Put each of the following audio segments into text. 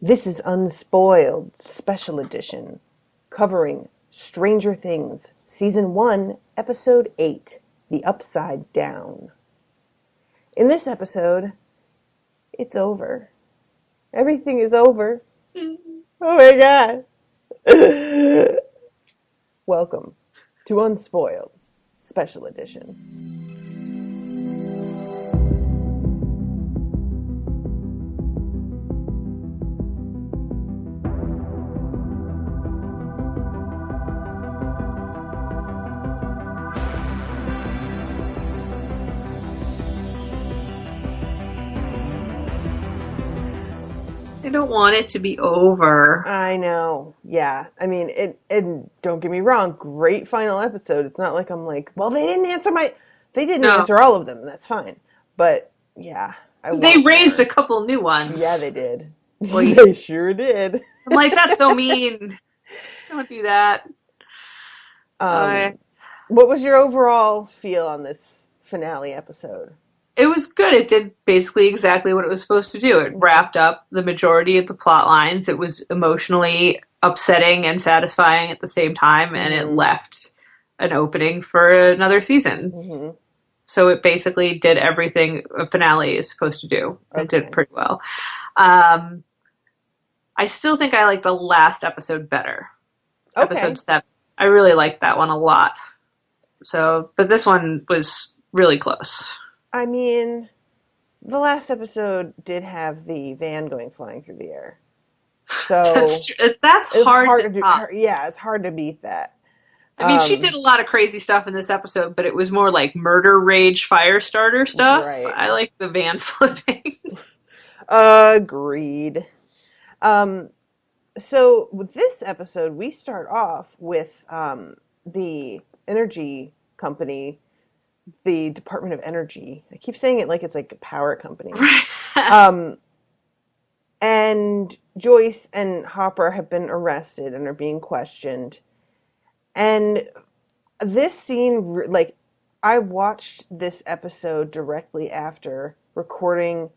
This is Unspoiled Special Edition, covering Stranger Things, Season 1, Episode 8, The Upside Down. In this episode, it's over. Everything is over. Oh my god. Welcome to Unspoiled Special Edition. I don't want it to be over. I know. Yeah. I mean, it don't get me wrong, great final episode. It's not like I'm like, well, they didn't answer all of them. That's fine. But yeah, They raised a couple new ones. Yeah, they did. Well, they sure did. I'm like, that's so mean. Don't do that. What was your overall feel on this finale episode? It was good. It did basically exactly what it was supposed to do. It wrapped up the majority of the plot lines. It was emotionally upsetting and satisfying at the same time, and it left an opening for another season. Mm-hmm. So it basically did everything a finale is supposed to do. It did pretty well. I still think I like the last episode better. Okay. Episode 7. I really liked that one a lot. So, but this one was really close. I mean, the last episode did have the van going flying through the air. So that's hard to top. Yeah, it's hard to beat that. I mean, she did a lot of crazy stuff in this episode, but it was more like murder rage fire starter stuff. Right. I like the van flipping. Agreed. So with this episode, we start off with the energy company, the Department of Energy. I keep saying it like it's like a power company. And Joyce and Hopper have been arrested and are being questioned. And this scene, like, I watched this episode directly after recording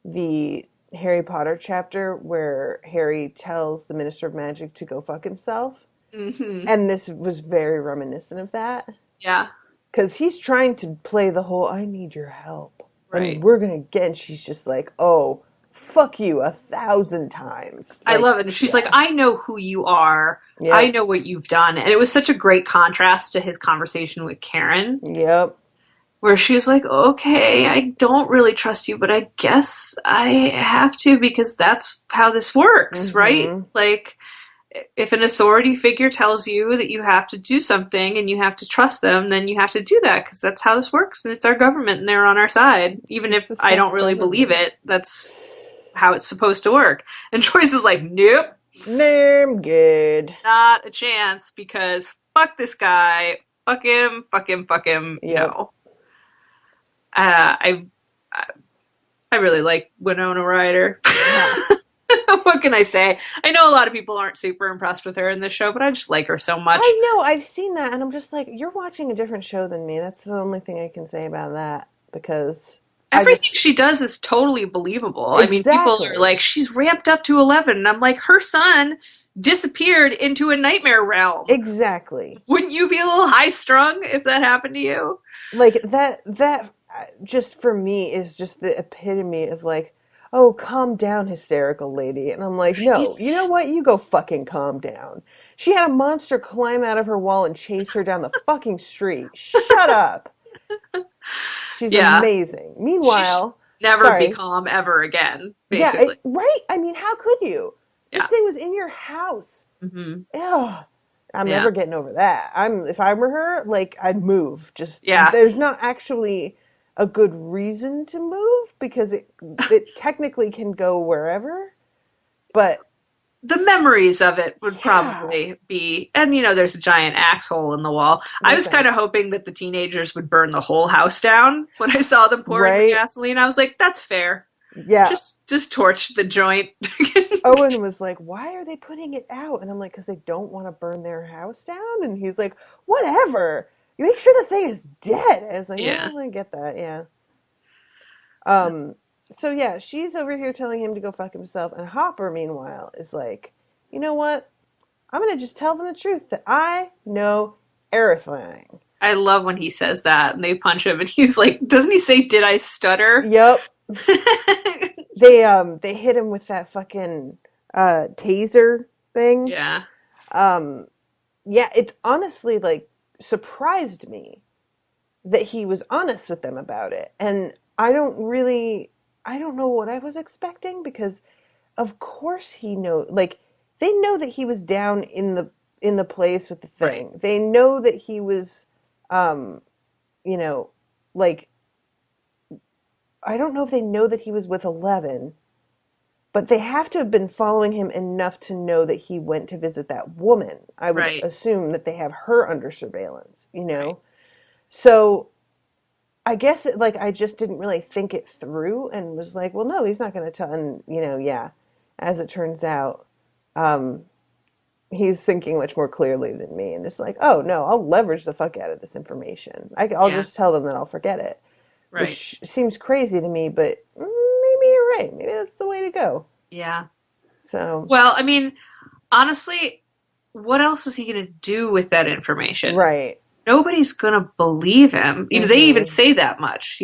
the Harry Potter chapter where Harry tells the Minister of Magic to go fuck himself. Mm-hmm. And this was very reminiscent of that. Yeah. Because he's trying to play the whole, I need your help. Right. And we're going to get, and she's just like, oh, fuck you 1,000 times. Like, I love it. And she's like, I know who you are. Yep. I know what you've done. And it was such a great contrast to his conversation with Karen. Yep. Where she's like, okay, I don't really trust you, but I guess I have to because that's how this works, right? Like, if an authority figure tells you that you have to do something and you have to trust them, then you have to do that because that's how this works. And it's our government and they're on our side. Even if I don't really believe it, that's how it's supposed to work. And Joyce is like, nope. No, I'm good. Not a chance because fuck this guy. Fuck him, fuck him, fuck him. Yep. No. I really like Winona Ryder. Yeah. What can I say? I know a lot of people aren't super impressed with her in this show, but I just like her so much. I know, I've seen that, and I'm just like, you're watching a different show than me. That's the only thing I can say about that, because everything she does is totally believable. Exactly. I mean, people are like, she's ramped up to 11, and I'm like, her son disappeared into a nightmare realm. Exactly. Wouldn't you be a little high-strung if that happened to you? Like, that just for me is just the epitome of like, oh, calm down, hysterical lady. And I'm like, no, you know what? You go fucking calm down. She had a monster climb out of her wall and chase her down the fucking street. Shut up. She's amazing. Meanwhile, never be calm ever again, basically. Yeah, right? I mean, how could you? Yeah. This thing was in your house. Mm-hmm. Ugh. I'm never getting over that. If I were her, like, I'd move. There's not actually a good reason to move because it technically can go wherever, but the memories of it would probably be, and there's a giant axe hole in the wall. Okay. I was kind of hoping that the teenagers would burn the whole house down when I saw them pouring the gasoline. I was like, that's fair. Yeah. Just torch the joint. Owen was like, why are they putting it out? And I'm like, because they don't want to burn their house down? And he's like, whatever. You make sure the thing is dead. I was like, yeah, I get that, yeah. So yeah, she's over here telling him to go fuck himself, and Hopper, meanwhile, is like, you know what? I'm gonna just tell them the truth that I know everything. I love when he says that and they punch him and he's like, doesn't he say, did I stutter? Yep. They hit him with that fucking taser thing. Yeah. Um yeah, it's honestly like surprised me that he was honest with them about it. And I don't know what I was expecting because of course he know like they know that he was down in the place with the Right. thing. They know that he was um you know like I don't know if they know that he was with 11, but they have to have been following him enough to know that he went to visit that woman. I would Right. assume that they have her under surveillance, you Right. know? So I guess like I just didn't really think it through and was like, well, no, he's not going to tell. And, yeah, as it turns out, um, he's thinking much more clearly than me. And it's like, oh, no, I'll leverage the fuck out of this information. I'll Yeah. just tell them that I'll forget it, Right. which seems crazy to me, but maybe you're right. Maybe that's the way to go. Yeah. So, Well, I mean, honestly, what else is he going to do with that information? right. Nobody's going to believe him. Even they even Hmm. say that much.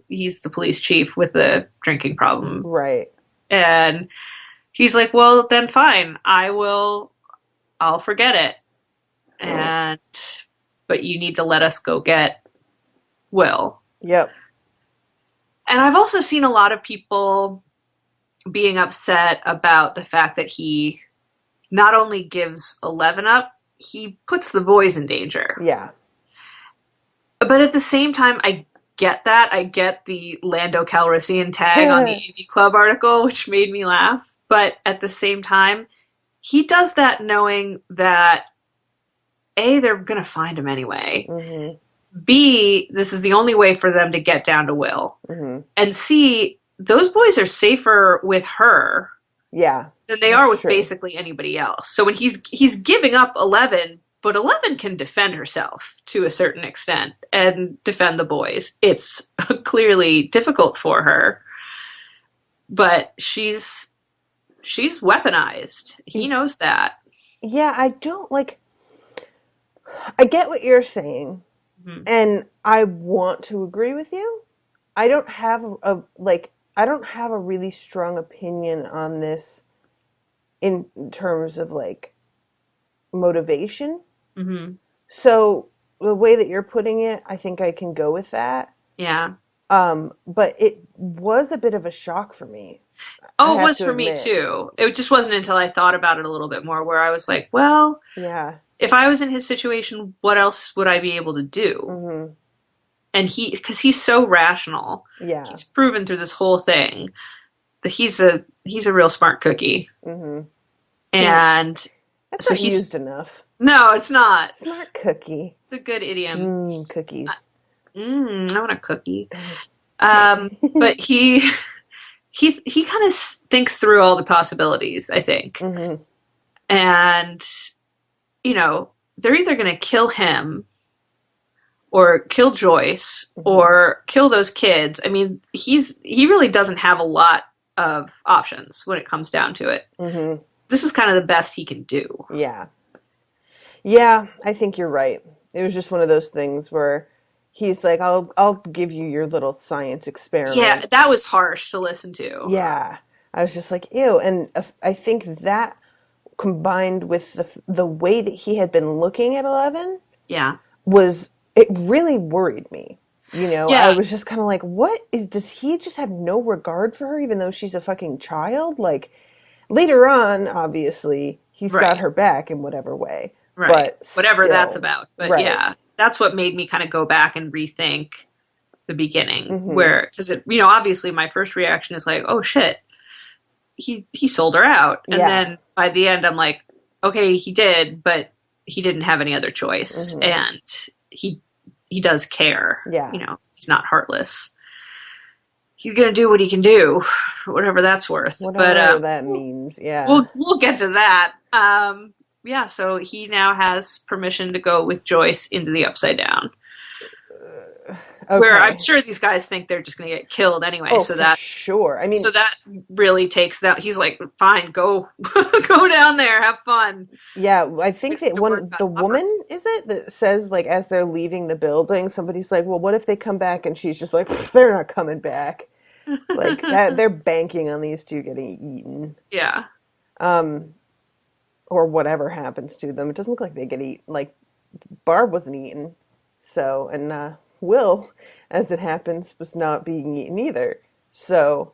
He's the police chief with a drinking problem. Right. And he's like, well, then fine. I'll forget it. And, but you need to let us go get Will. Yep. And I've also seen a lot of people being upset about the fact that he not only gives 11 up, he puts the boys in danger. Yeah. But at the same time, I get that. I get the Lando Calrissian tag on the AV Club article, which made me laugh. But at the same time, he does that knowing that A, they're going to find him anyway. Hmm. B, this is the only way for them to get down to Will. Hmm. And C, those boys are safer with her Yeah. than they are That's with true. basically anybody else. So when he's giving up 11, but 11 can defend herself to a certain extent and defend the boys. It's clearly difficult for her, but she's weaponized. He knows that. Yeah, I don't like I get what you're saying, Mhm. and I want to agree with you. I don't have I don't have a really strong opinion on this in terms of like motivation. Mhm. So the way that you're putting it, I think I can go with that. Yeah. But it was a bit of a shock for me. I Oh, it have was to for me admit. too. It just wasn't until I thought about it a little bit more where I was like, well, Yeah. if I was in his situation, what else would I be able to do? Mhm. And because he's so rational, Yeah. he's proven through this whole thing that he's a real smart cookie. Mhm. And That's so not he's used enough. no, it's not. Smart cookie. It's a good idiom. Cookies. I want a cookie. But he kind of thinks through all the possibilities, I think. Hmm. And they're either going to kill him or kill Joyce Hmm. or kill those kids. I mean, he really doesn't have a lot of options when it comes down to it. Hmm. This is kind of the best he can do. Yeah. Yeah, I think you're right. It was just one of those things where he's like, I'll give you your little science Yeah, experiment. that was harsh to listen to. Yeah. I was just like, ew. And I think that combined with the way that he had been looking at 11 Yeah. it really worried me. I Yeah. was just kind of like, does he just have no regard for her even though she's a fucking child? Like later on, obviously, he's got Right. her back in whatever way, Right. but Whatever that's still, about. But right. yeah, that's what made me kind of go back and rethink the beginning Hmm. where because obviously my first reaction is like, "Oh shit, he sold her out." And Yeah. then by the end I'm like, "Okay, he did, but he didn't have any other choice." Hmm. And he does care. Yeah. He's not heartless. He's going to do what he can do, whatever that's worth. But Whatever that means. Yeah. we'll get to that. Yeah, so he now has permission to go with Joyce into the Upside Down. where I'm Okay. sure these guys think they're just going to get killed anyway. Oh, So for sure. I mean, that really takes that. He's like, fine, go, go down there, have fun. yeah, I We think have that to work one that the opera. woman is it that says like as they're leaving the building, somebody's like, "Well, what if they come back?" And she's just like, "They're not coming back." Like that, they're banking on these two getting eaten, Yeah. um, or whatever happens to them. It doesn't look like they get eaten. Like Barb wasn't eaten, so and Will, as it happens, was not being eaten either. So,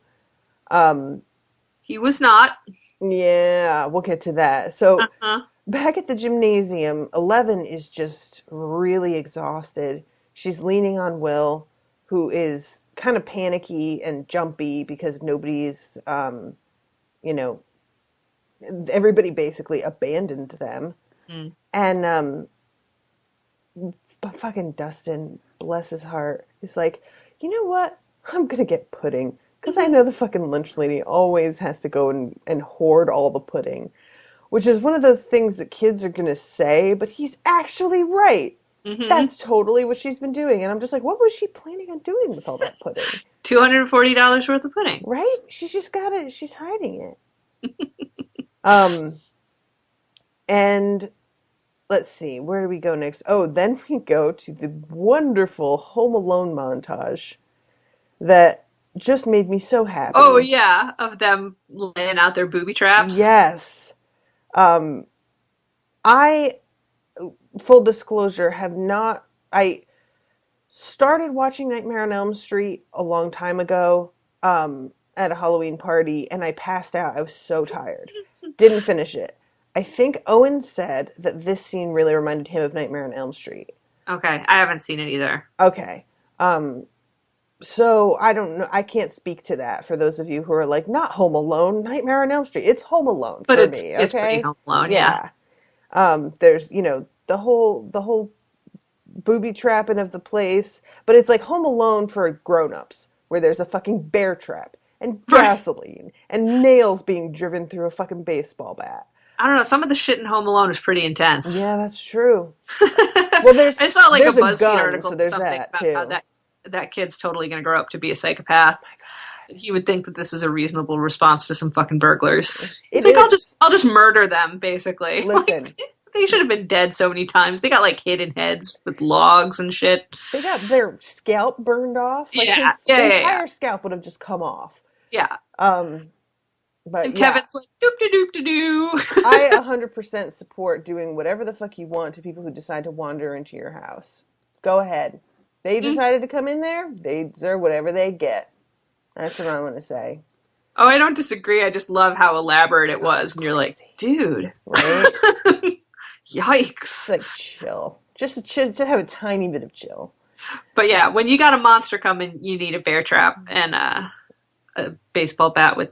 um, He was not. yeah, we'll get to that. So Uh-huh. back at the gymnasium, Eleven is just really exhausted. She's leaning on Will, who is kind of panicky and jumpy because nobody's, you know, everybody basically abandoned them. Mm. And fucking Dustin, bless his heart, is like, you know what? I'm gonna get pudding because I know the fucking lunch lady always has to go and hoard all the pudding, which is one of those things that kids are gonna say, but he's actually right. Mm-hmm. That's totally what she's been doing, and I'm just like, what was she planning on doing with all that pudding? $240 worth of pudding. Right? She's just got it. She's hiding it. Um, and let's see, where do we go next? Oh, then we go to the wonderful Home Alone montage that just made me so Oh happy. yeah, of them laying out their booby traps. Yes. Um, I, full disclosure, have not. I started watching Nightmare on Elm Street a long time ago at a Halloween party, and I passed out. I was so tired. Didn't finish it. I think Owen said that this scene really reminded him of Nightmare on Elm Street. Okay, I haven't seen it either. Okay. Um, so I don't know. I can't speak to that for those of you who are like, not Home Alone, Nightmare on Elm Street. It's Home Alone But for it's me, it's pretty okay? Home Alone, yeah. Yeah. There's, the whole booby trapping of the place, but it's like Home Alone for grown-ups, where there's a fucking bear trap and Right. gasoline and nails being driven through a fucking baseball bat. I don't know. Some of the shit in Home Alone is pretty intense. Yeah, that's true. Well, there's I saw like a there's a BuzzFeed gun, article so or there's something that about how too. that kid's totally going to grow up to be a psychopath. He would think that this is a reasonable response to some fucking burglars. He's It like, is. I'll just murder them, basically. Listen, Like they should have been dead so many times. They got like hidden heads with logs and shit. they got their scalp burned off. Like Yeah, his yeah, yeah, yeah. entire scalp would have just come off. Yeah. Um, but And yeah, Kevin's like, doop de doop de doo. I 100% support doing whatever the fuck you want to people who decide to wander into your house. Go ahead. They decided to come in there, they deserve whatever they get. That's what I'm going to say. Oh, I don't disagree. I just love how elaborate it Oh, was. And you're like, crazy. dude, Right? It's yikes. like chill. Just to chill, to have a tiny bit of chill. But yeah, when you got a monster coming, you need a bear trap and a baseball bat with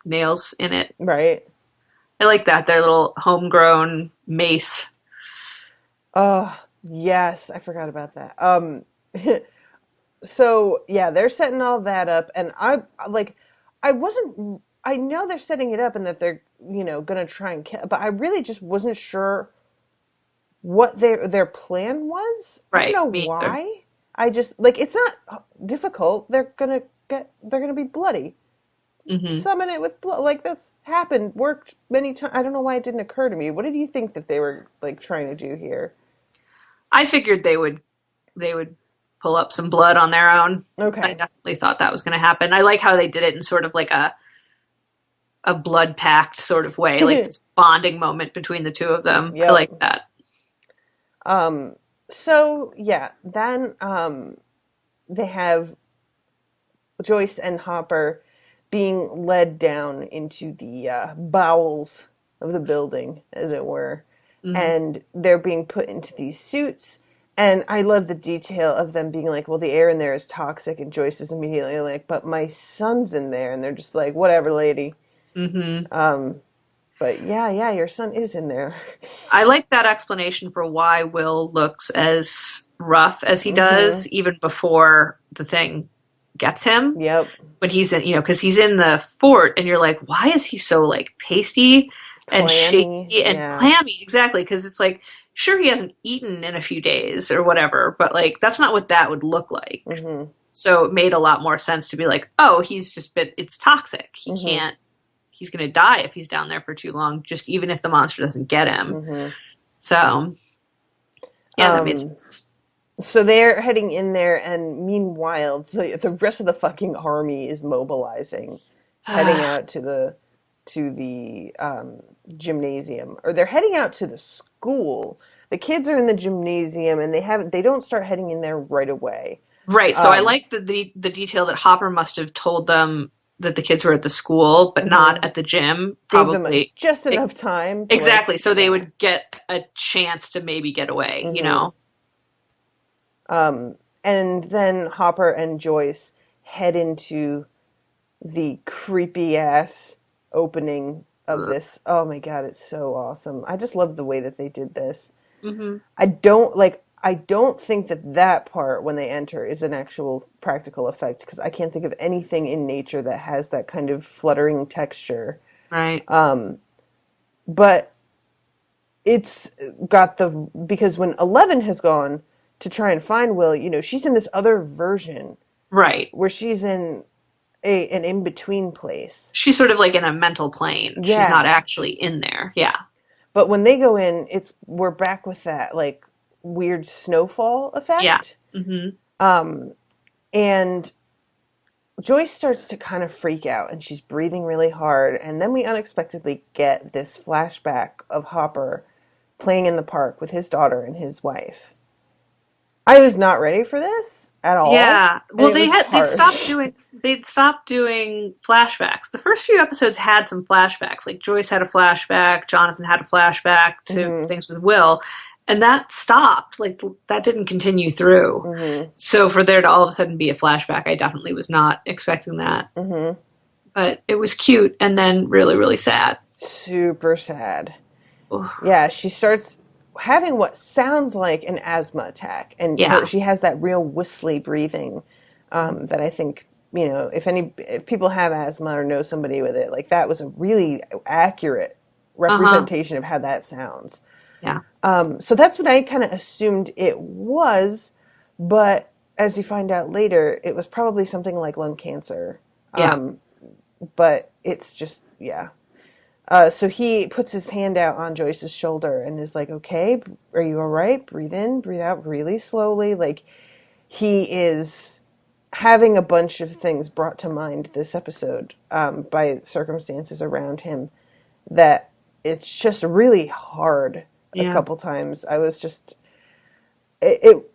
nails in it. Right? I like that. Their little homegrown mace. Oh, yes, I forgot about that. So yeah, they're setting all that up, and I wasn't. I know they're setting it up, and that they're gonna try and kill, but I really just wasn't sure what their plan was. I don't Right, know me either. why. I just like it's not difficult. They're gonna be bloody. Hmm. Summon it with blood. Like that's happened, worked many times. I don't know why it didn't occur to me. What did you think that they were like trying to do here? I figured they would pull up some blood on their own. I Okay. definitely thought that was going to happen. I like how they did it in sort of like a blood pact sort of way, like this bonding moment between the two of them. I Yep. like that. Um, so yeah, then they have Joyce and Hopper being led down into the bowels of the building, as it were, Hmm. and they're being put into these suits. And I love the detail of them being like, "Well, the air in there is toxic," and Joyce is immediately like, "But my son's in there," and they're just like, "Whatever, lady." Hmm. Um, but yeah, yeah, your son is in there. I like that explanation for why Will looks as rough as he Hmm. does, even before the thing gets him. Yep. When he's in, because he's in the fort, and you're like, why is he so like pasty and Clammy. shaky and Yeah. clammy? Exactly, because it's like sure, he hasn't eaten in a few days or whatever, but like that's not what that would look like. Mm-hmm. So it made a lot more sense to be like, oh, he's just been, it's toxic. He Mm-hmm. can't, he's going to die if he's down there for too long, just even if the monster doesn't get him. Mm-hmm. So, yeah, that made Um, sense. so they're heading in there, and meanwhile, the rest of the fucking army is mobilizing, heading out to the gymnasium, or they're heading out to the school. The kids are in the gymnasium, and they don't start heading in there right away. Right. So I Um, like the detail that Hopper must have told them that the kids were at the school, but not mhm. at the gym. Gave them Probably just e- enough time to like, exactly. So they yeah. would get a chance to maybe get away. You Hmm. know. Um, and then Hopper and Joyce head into the creepy ass opening of this. Oh my god, it's so awesome. I just love the way that they did this. Mm-hmm. I don't think that that part when they enter is an actual practical effect because I can't think of anything in nature that has that kind of fluttering texture. Right. But it's got the because when 11 has gone to try and find Will, she's in this other version Right. where she's in an in-between place. She's sort of like in a mental plane. She's not Yeah. actually in there. Yeah. But when they go in, we're back with that like weird snowfall Yeah. effect. Mm-hmm. And Joyce starts to kind of freak out and she's breathing really hard. And then we unexpectedly get this flashback of Hopper playing in the park with his daughter and his wife. I was not ready for this at all. Yeah. And Well, it was harsh. they'd stopped doing flashbacks. The first few episodes had some flashbacks. Like Joyce had a flashback, Jonathan had a flashback to Hmm. things with Will, and that stopped. Like that didn't continue through. Hmm. So for there to all of a sudden be a flashback, I definitely was not expecting that. Hmm. But it was cute and then really, really sad. Super sad. Oof. Yeah, she starts having what sounds like an asthma attack, and Yeah. she has that real whistly breathing that I think if people have asthma or know somebody with it, like that was a really accurate Uh-huh. representation of how that sounds. Yeah. So that's what I kind of assumed it was, but as you find out later, it was probably something like lung cancer. Yeah. But it's just, yeah. So he puts his hand out on Joyce's shoulder and is like, okay, are you all right? Breathe in, breathe out really slowly. Like, he is having a bunch of things brought to mind this episode by circumstances around him that it's just really hard a Yeah. couple times. I was just.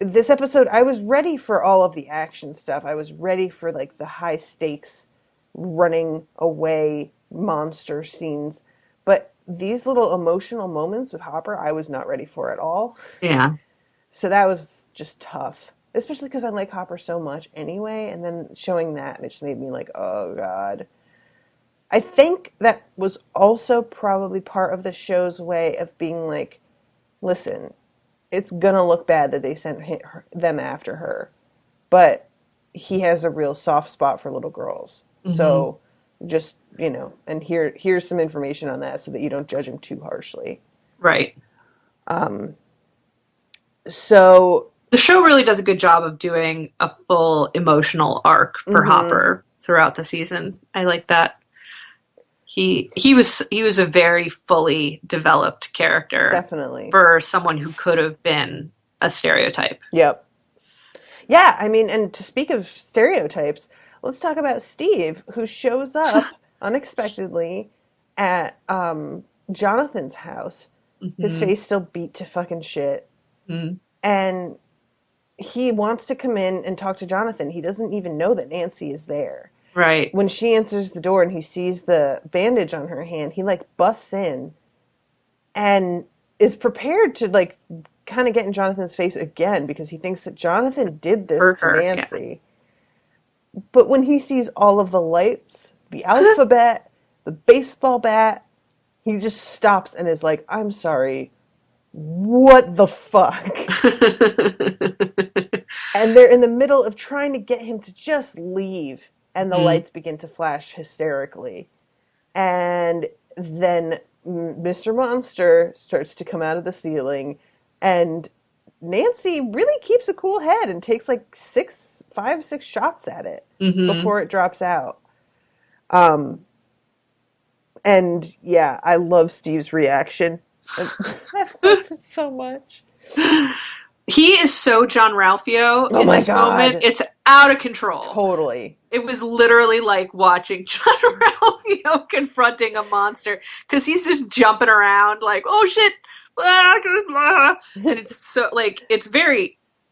This episode, I was ready for all of the action stuff. I was ready for like the high stakes running away monster scenes. But these little emotional moments with Hopper, I was not ready for at all. Yeah. So that was just tough, especially because I like Hopper so much anyway. And then showing that, it just made me like, oh God. I think that was also probably part of the show's way of being like, listen, it's gonna look bad that they sent them after her, but he has a real soft spot for little girls. Mm-hmm. So just, and here's some information on that so that you don't judge him too harshly. Right. So, The show really does a good job of doing a full emotional arc for mhm, Hopper throughout the season. I like that. He was a very fully developed character definitely. for someone who could have been a stereotype. Yep. Yeah, I mean, and to speak of stereotypes, let's talk about Steve, who shows up unexpectedly at Jonathan's house. His Hmm. face still beat to fucking shit. And he wants to come in and talk to Jonathan. He doesn't even know that Nancy is there. Right. When she answers the door and he sees the bandage on her hand, he like busts in and is prepared to like kind of get in Jonathan's face again because he thinks that Jonathan did this For to her. Yeah. Nancy. But when he sees all of the lights, the alphabet, the baseball bat, he just stops and is like, I'm sorry, what the fuck? And they're in the middle of trying to get him to just leave, and the Mhm. lights begin to flash hysterically. And then Mr. Monster starts to come out of the ceiling, And Nancy really keeps a cool head and takes like 6 shots at it Mm-hmm. before it drops out. Um, and yeah, I love Steve's reaction. I love it so much. He is so John Ralphio Oh in my this moment. God. It's out of control. Totally. It was literally like watching John Ralphio confronting a monster because he's just jumping around like, oh shit, blah, blah, blah. And it's so like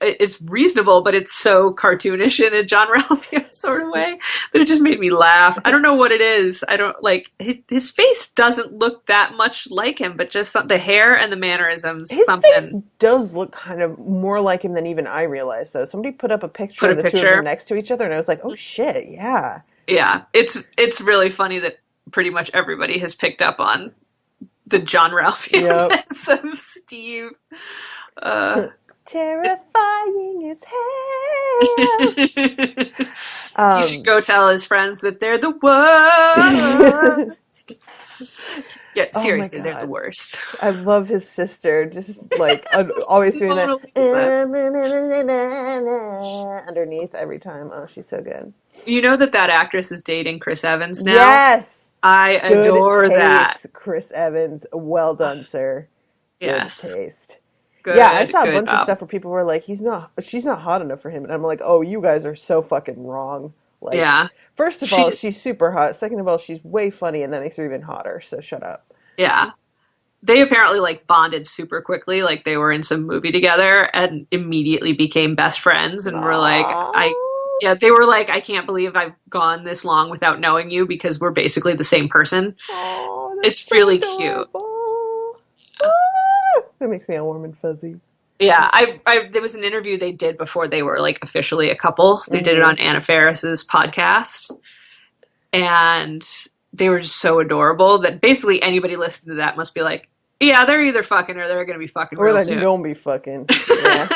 it's reasonable, but it's so cartoonish in a John Ralphio sort of way that it just made me laugh. I don't know what it is. I don't like his face doesn't look that much like him, but just the hair and the mannerisms, His face something. does look kind of more like him than even I realized, though. Somebody put up a picture Put of a the two of them picture. next to each other, and I was like, oh shit, yeah. Yeah, it's really funny that pretty much everybody has picked up on the John Yep. Ralphio-ness of Steve. Uh, Terrifying as hell. he should Um, go tell his friends that they're the worst. Yeah, oh my seriously, they're the God. worst. I love his sister, just like always doing that Mona Lisa. underneath every time. Oh, she's so good. You know that actress is dating Chris Evans now? Yes! I Good adore that. taste, Chris Evans. Well done, sir. Good Yes, taste. Yeah, I good, saw a good bunch of job. stuff where people were like, she's not hot enough for him. And I'm like, oh, you guys are so fucking wrong. Like, Yeah, first of all, she, she's super hot. Second of all, she's way funny, and that makes her even hotter. So shut up. yeah. They apparently like bonded super quickly, like they were in some movie together and immediately became best friends and were like, I Aww. yeah, they were like, I can't believe I've gone this long without knowing you because we're basically the same person. Oh, that's It's so really cute. adorable. Ah, that makes me all warm and fuzzy. Yeah, I there was an interview they did before they were like officially a couple. They did it Hmm. on Anna Faris's podcast, and they were just so adorable that basically anybody listening to that must be like, yeah, they're either fucking or they're gonna be fucking Or real they're soon. gonna be fucking. Yeah.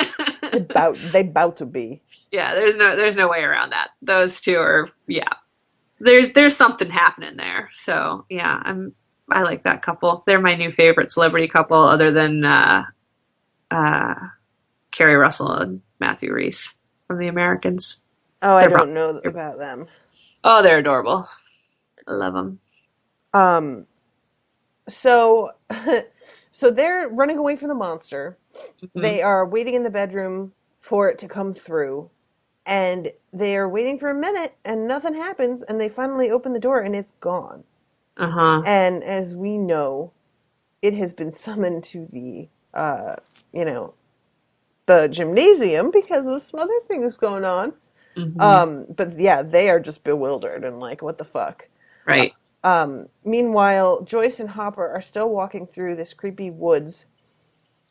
They bout to be. Yeah, there's no way around that. Those two are yeah. There's something happening there. So yeah, I like that couple. They're my new favorite celebrity couple, other than uh, Kerry Russell and Matthew Reese from The Americans. Oh, I They're don't know probably about them. oh they're adorable. I love them. Um, so so they're running away from the monster. Hmm. They are waiting in the bedroom for it to come through. And they are waiting for a minute and nothing happens and they finally open the door and it's gone. Uh huh. And as we know, it has been summoned to the you know, the gymnasium because of some other things going on. Hmm. But yeah, they are just bewildered and like, what the fuck? Right. Meanwhile, Joyce and Hopper are still walking through this creepy woods,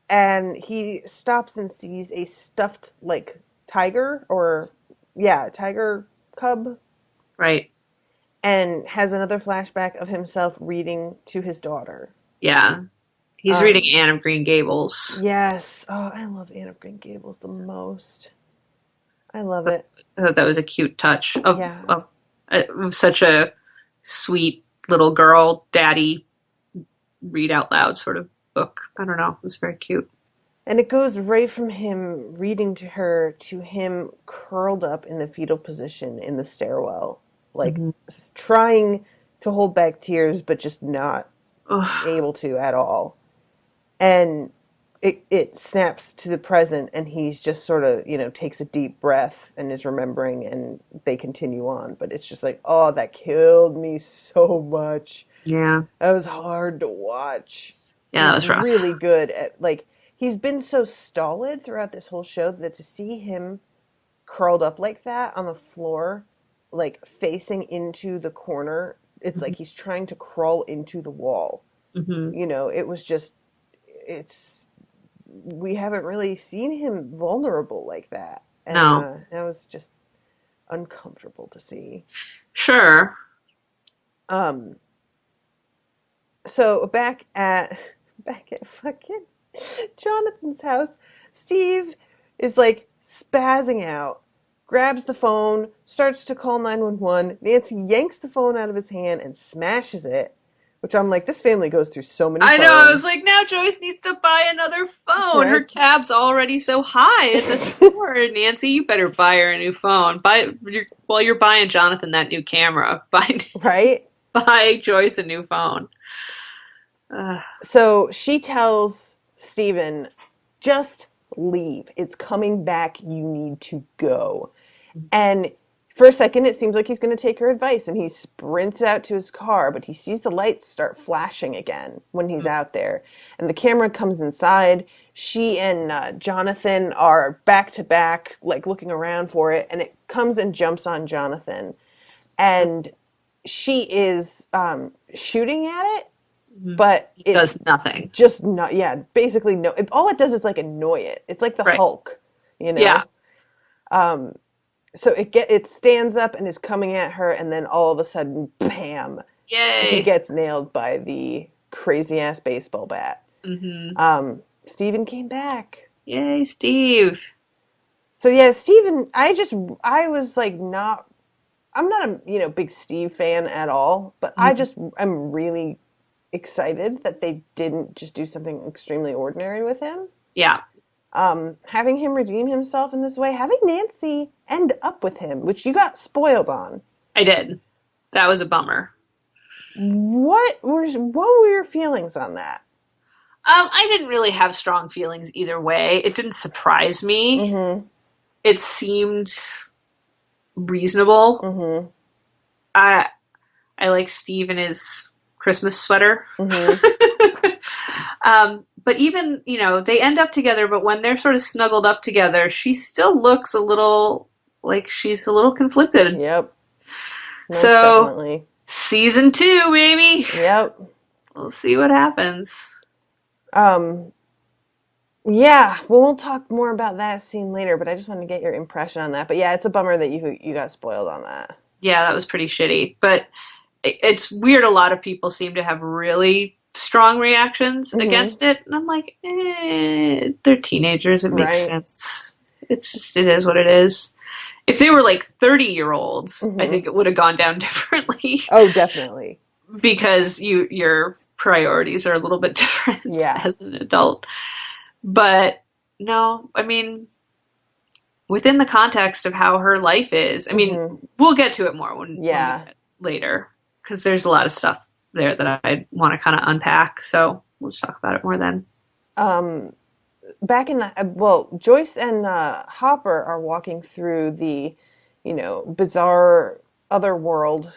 and he stops and sees a stuffed like tiger or yeah, tiger cub, Right. and has another flashback of himself reading to his daughter. Yeah. He's reading Um, Anne of Green Gables. yes. Oh, I love Anne of Green Gables the most. I love it. I thought that was a cute touch Yeah. of such a sweet little girl daddy read out loud sort of book. I don't know. It was very cute. And it goes right from him reading to her to him curled up in the fetal position in the stairwell, like Hmm. trying to hold back tears, but just not Oh, able to at all. And it snaps to the present, and he's just sort of, takes a deep breath and is remembering, and they continue on. But it's just like, oh, that killed me so much. yeah. That was hard to watch. Yeah, that He's was rough. really good at like he's been so stolid throughout this whole show that to see him curled up like that on the floor, like facing into the corner, it's like he's trying to crawl into the wall. Hmm. It was just it's we haven't really seen him vulnerable like that. And No. that was just uncomfortable to see. Sure. Um so back at fucking Jonathan's house, Steve is like spazzing out, grabs the phone, starts to call 911. Nancy yanks the phone out of his hand and smashes it, Which I'm like, this family goes through so many I know. I was phones. like, now Joyce needs to buy another phone. Her Right? tab's already so high at the store. Nancy, you better buy her a new phone. While you're buying Jonathan that new camera. Right? Buy Joyce a new phone. Uh, So she tells Stephen, just leave. It's coming back. You need to go. And for a second, it seems like he's going to take her advice, and he sprints out to his car, but he sees the lights start flashing again when he's out there. And the camera comes inside. She and Jonathan are back to back, like looking around for it, and it comes and jumps on Jonathan. And she is shooting at it, but it it's does nothing. just not, yeah, basically no. All it does is like annoy it. It's like the Right. Hulk, you Yeah. know? So it stands up and is coming at her, and then all of a sudden, bam, he Yay. gets nailed by the crazy ass baseball bat. Steven came back. Yay, Steve. So yeah, Steven, I was like I'm not a big Steve fan at all, but I just am really excited that they didn't just do something extremely ordinary with him. Yeah, Having him redeem himself in this way, having Nancy end up with him, which you got spoiled on. I did. That was a bummer. What were your feelings on that? I didn't really have strong feelings either way. It didn't surprise me. It seemed reasonable. I like Steve in his Christmas sweater. But even, they end up together, but when they're sort of snuggled up together, she still looks a little like she's a little conflicted. Yep. Most So, definitely. season 2, baby. Yep. We'll see what happens. Yeah, well, we'll talk more about that scene later, but I just wanted to get your impression on that. But yeah, it's a bummer that you got spoiled on that. Yeah, that was pretty shitty. But it's weird. A lot of people seem to have really strong reactions against it. And I'm like, they're teenagers. It makes Right. sense. It is what it is. If they were like 30-year-olds, I think it would have gone down differently. Oh, definitely. Because your priorities are a little bit different as an adult. But no, I mean, within the context of how her life is, I mean, we'll get to it more when we get later, because there's a lot of stuff there that I want to kind of unpack. So we'll just talk about it more then. Back in Joyce and Hopper are walking through the, bizarre otherworld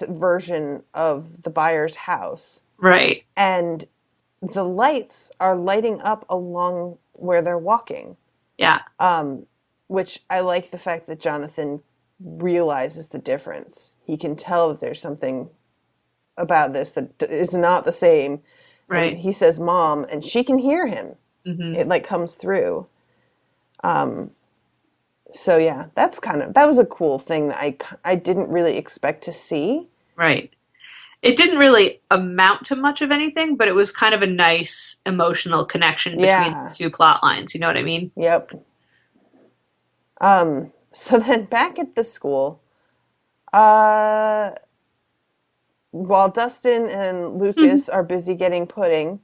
version of the buyer's house. Right. And the lights are lighting up along where they're walking. Yeah. Which I like the fact that Jonathan realizes the difference. He can tell that there's something about this that is not the same. Right. And he says, "Mom," and she can hear him. It like comes through. So yeah, that was a cool thing that I didn't really expect to see. Right. It didn't really amount to much of anything, but it was kind of a nice emotional connection between the two plot lines. You know what I mean? Yep. So then back at the school, while Dustin and Lucas are busy getting pudding,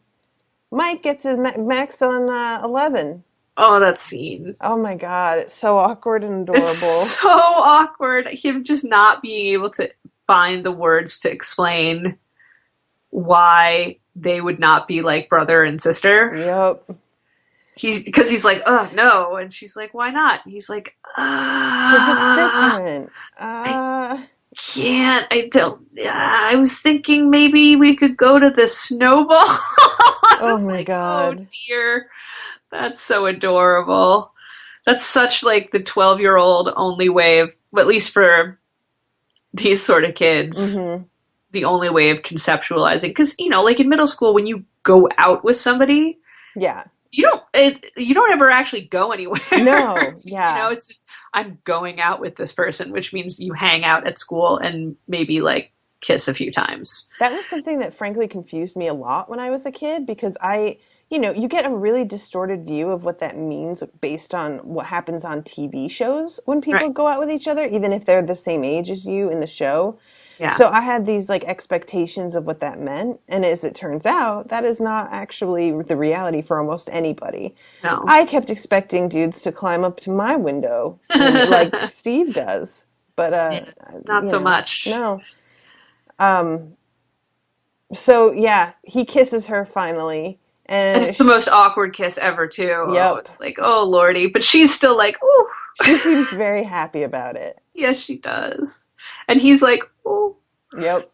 Mike gets his max on 11. Oh, that scene. Oh my God, it's so awkward and adorable. It's so awkward. Him just not being able to find the words to explain why they would not be like brother and sister. Yep. Because he's like, oh no, and she's like, why not? And he's like, it's different. I can't. I don't. I was thinking maybe we could go to the snowball. Oh my God. Oh dear, that's so adorable. That's such like the 12-year-old only way of, at least for these sort of kids, the only way of conceptualizing. Because like in middle school, when you go out with somebody, you don't ever actually go anywhere. No, yeah. It's just, I'm going out with this person, which means you hang out at school and maybe like kiss a few times. That was something that frankly confused me a lot when I was a kid, because you get a really distorted view of what that means based on what happens on TV shows when people go out with each other, even if they're the same age as you in the show. Yeah. So I had these like expectations of what that meant, and as it turns out, that is not actually the reality for almost anybody. No. I kept expecting dudes to climb up to my window like Steve does, but Yeah. Not so much. no. Um, so yeah, he kisses her finally, And and it's the most awkward kiss ever, too. Oh, yep, it's like, oh, Lordy. But she's still like, ooh. she seems very happy about it. Yes, she does. And he's like, oh. Yep.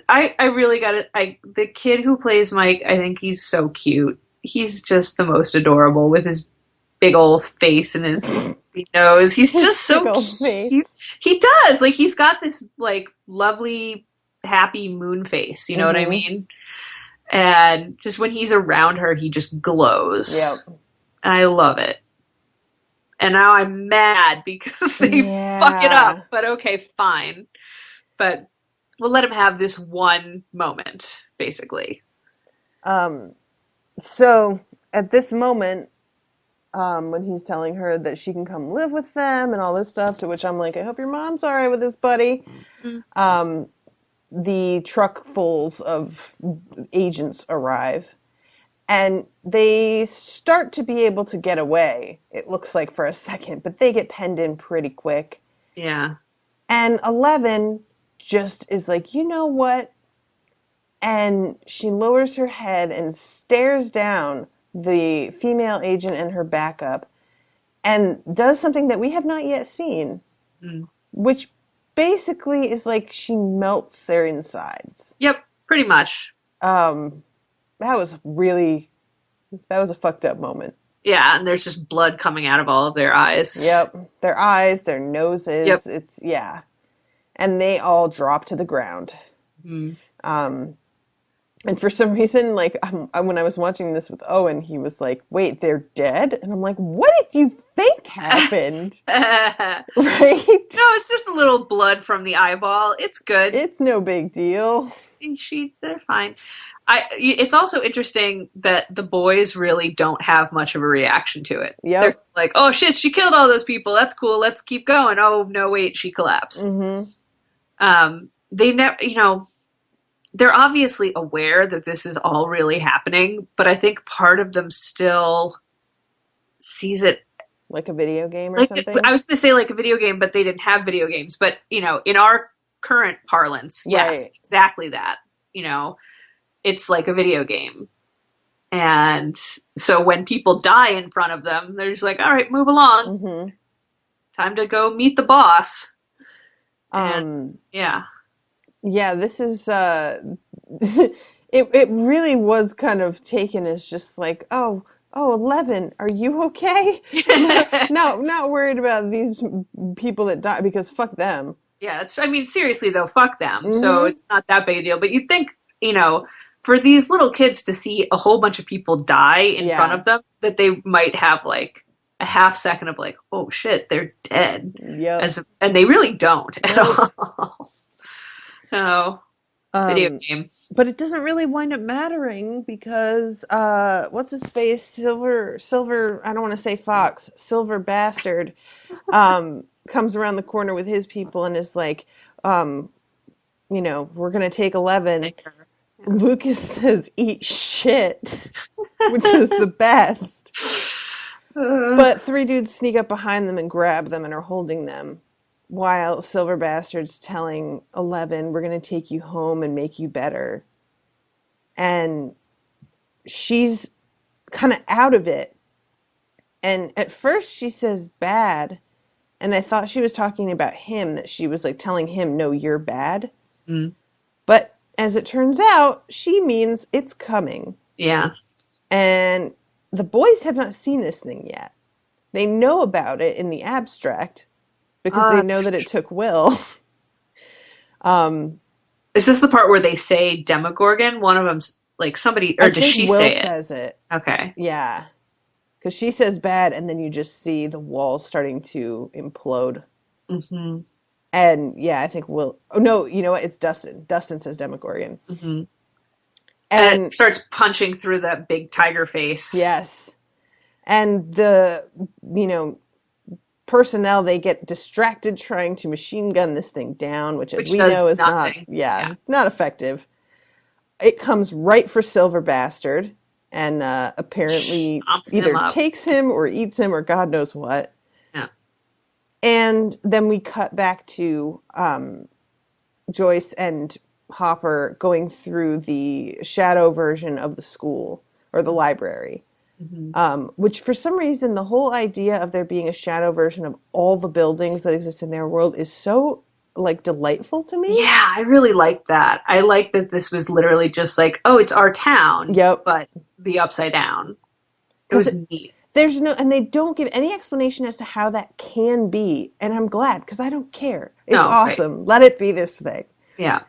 I really got it. The kid who plays Mike, I think he's so cute. He's just the most adorable with his big old face and his nose. He's His just big so old face. cute. He does. Like, he's got this, like, lovely, happy moon face. You know what I Mm-hmm. mean? And just when he's around her, he just glows. Yep. And I love it. And now I'm mad because they fuck it Yeah. up. But okay, fine. But we'll let him have this one moment, basically. So at this moment, when he's telling her that she can come live with them and all this stuff, to which I'm like, I hope your mom's all right with this, buddy. The truckfuls of agents arrive, and they start to be able to get away, it looks like, for a second, but they get penned in pretty quick. Yeah. And 11 just is like, you know what? And she lowers her head and stares down the female agent and her backup and does something that we have not yet seen, which basically is like she melts their insides. Yep, pretty much. Um, that was a fucked up moment. Yeah, and there's just blood coming out of all of their eyes. Yep. Their eyes, their noses, Yep. it's, yeah. And they all drop to the ground. Mm. And for some reason, like, when I was watching this with Owen, he was like, wait, they're dead? And I'm like, what did you think happened? Right? No, it's just a little blood from the eyeball. It's good. It's no big deal. They're fine. It's also interesting that the boys really don't have much of a reaction to it. Yep. They're like, oh shit, she killed all those people. That's cool. Let's keep going. Oh no, wait, she collapsed. Mm-hmm. They never, they're obviously aware that this is all really happening, but I think part of them still sees it Like a video game or like something? I was going to say like a video game, but they didn't have video games. But in our current parlance, yes, Right. exactly that. It's like a video game, and so when people die in front of them, they're just like, "All right, move along. Mm-hmm. Time to go meet the boss." And, yeah. Yeah, this is it really was kind of taken as just like, oh, 11, are you okay? Not worried about these people that die, because fuck them. Yeah, seriously though, fuck them. So Mm-hmm. it's not that big a deal. But you'd think, for these little kids to see a whole bunch of people die in Yeah. front of them, that they might have like a half second of like, oh shit, they're dead. Yep. And they really don't at Nope. all. So, video game. But it doesn't really wind up mattering because what's his face? Silver, I don't want to say fox, silver bastard, comes around the corner with his people and is like, we're gonna take 11. Take her. Yeah. Lucas says, eat shit, which is the best. But three dudes sneak up behind them and grab them and are holding them, while Silver Bastard's telling 11, we're going to take you home and make you better. And she's kind of out of it. And at first she says bad. And I thought she was talking about him, that she was like telling him, no, you're bad. Mm. But as it turns out, she means it's coming. Yeah. And the boys have not seen this thing yet. They know about it in the abstract, because they know that it took Will. Is this the part where they say Demogorgon? One of them's like somebody, or does she Will say it? says it. Okay. Yeah. Because she says bad, and then you just see the walls starting to implode. Mm-hmm. And yeah, I think Will... Oh, no, you know what? It's Dustin. Dustin says Demogorgon. Mm-hmm. And it starts punching through that big tiger face. Yes. And the, personnel, they get distracted trying to machine gun this thing down, which as Which we know does is not, nothing. yeah, Yeah. not effective. It comes right for Silver Bastard and apparently Chomps him either up. takes him or eats him or God knows what. Yeah. And then we cut back to Joyce and Hopper going through the shadow version of the school or the library. Mm-hmm. Which for some reason, the whole idea of there being a shadow version of all the buildings that exist in their world is so like delightful to me. Yeah, I really like that. I like that this was literally just like, oh, it's our town, Yep. but the upside down. It Because was neat. there's no, and they don't give any explanation as to how that can be. And I'm glad because I don't care. It's No, right. awesome. Let it be this thing. Yeah.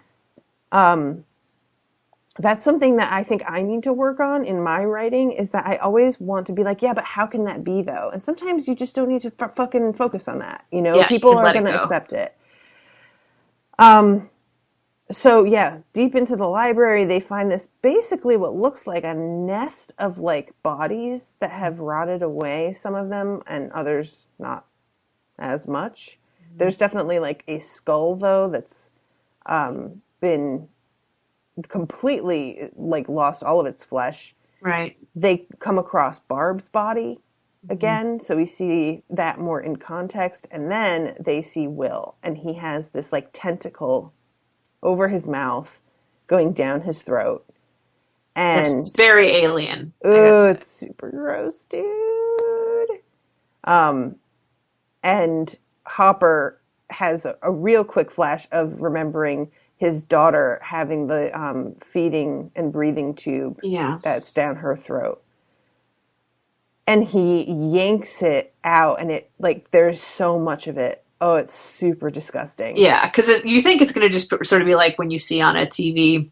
That's something that I think I need to work on in my writing is that I always want to be like, yeah, but how can that be though? And sometimes you just don't need to fucking focus on that. You know, Yeah, you people can are let it going to go. accept it. So yeah, deep into the library, they find this basically what looks like a nest of like bodies that have rotted away, some of them, and others not as much. There's definitely like a skull though that's been completely like lost all of its flesh. Right. They come across Barb's body Mm-hmm. again, so we see that more in context, and then they see Will, and he has this like tentacle over his mouth going down his throat. Yes, And it's very alien, I gotta oh, say. it's super gross, dude. And Hopper has a real quick flash of remembering his daughter having the feeding and breathing tube Yeah. that's down her throat. And he yanks it out, and it, like, there's so much of it. Oh, it's super disgusting. Yeah, because you think it's going to just sort of be like when you see on a TV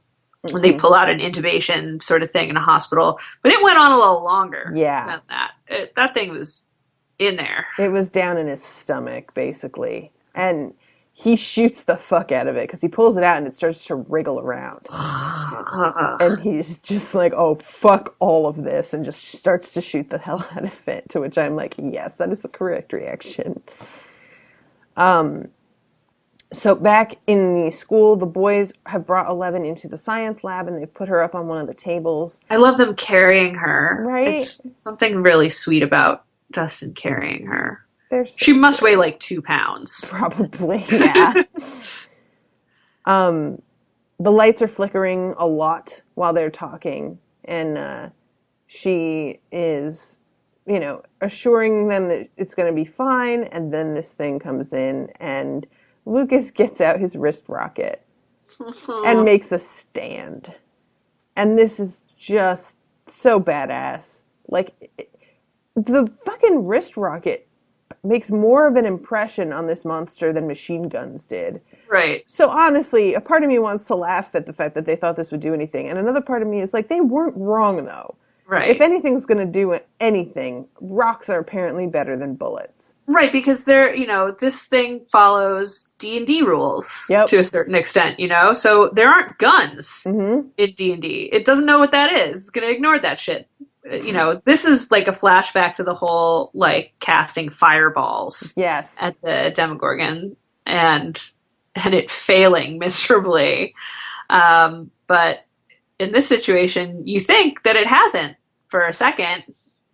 when they pull out an intubation sort of thing in a hospital, but it went on a little longer Yeah. than that. That thing was in there. It was down in his stomach, basically. And he shoots the fuck out of it because he pulls it out and it starts to wriggle around. And he's just like, oh, fuck all of this, and just starts to shoot the hell out of it, to which I'm like, yes, that is the correct reaction. So back in the school, the boys have brought 11 into the science lab, and they put her up on one of the tables. I love them carrying her. Right? It's something really sweet about Dustin carrying her. They're so She must cute. weigh like 2 pounds. Probably, yeah. The lights are flickering a lot while they're talking, and she is, you know, assuring them that it's going to be fine, and then this thing comes in, and Lucas gets out his wrist rocket and makes a stand. And this is just so badass. Like, the fucking wrist rocket makes more of an impression on this monster than machine guns did. Right. So honestly, a part of me wants to laugh at the fact that they thought this would do anything, and another part of me is like, they weren't wrong though. Right. If anything's going to do anything, rocks are apparently better than bullets. Right, because they're, you know, this thing follows D&D rules to a certain extent, you know? So there aren't guns in D&D. It doesn't know what that is. It's going to ignore that shit. You know, this is like a flashback to the whole, like, casting fireballs at the Demogorgon and it failing miserably. But in this situation, you think that it hasn't for a second.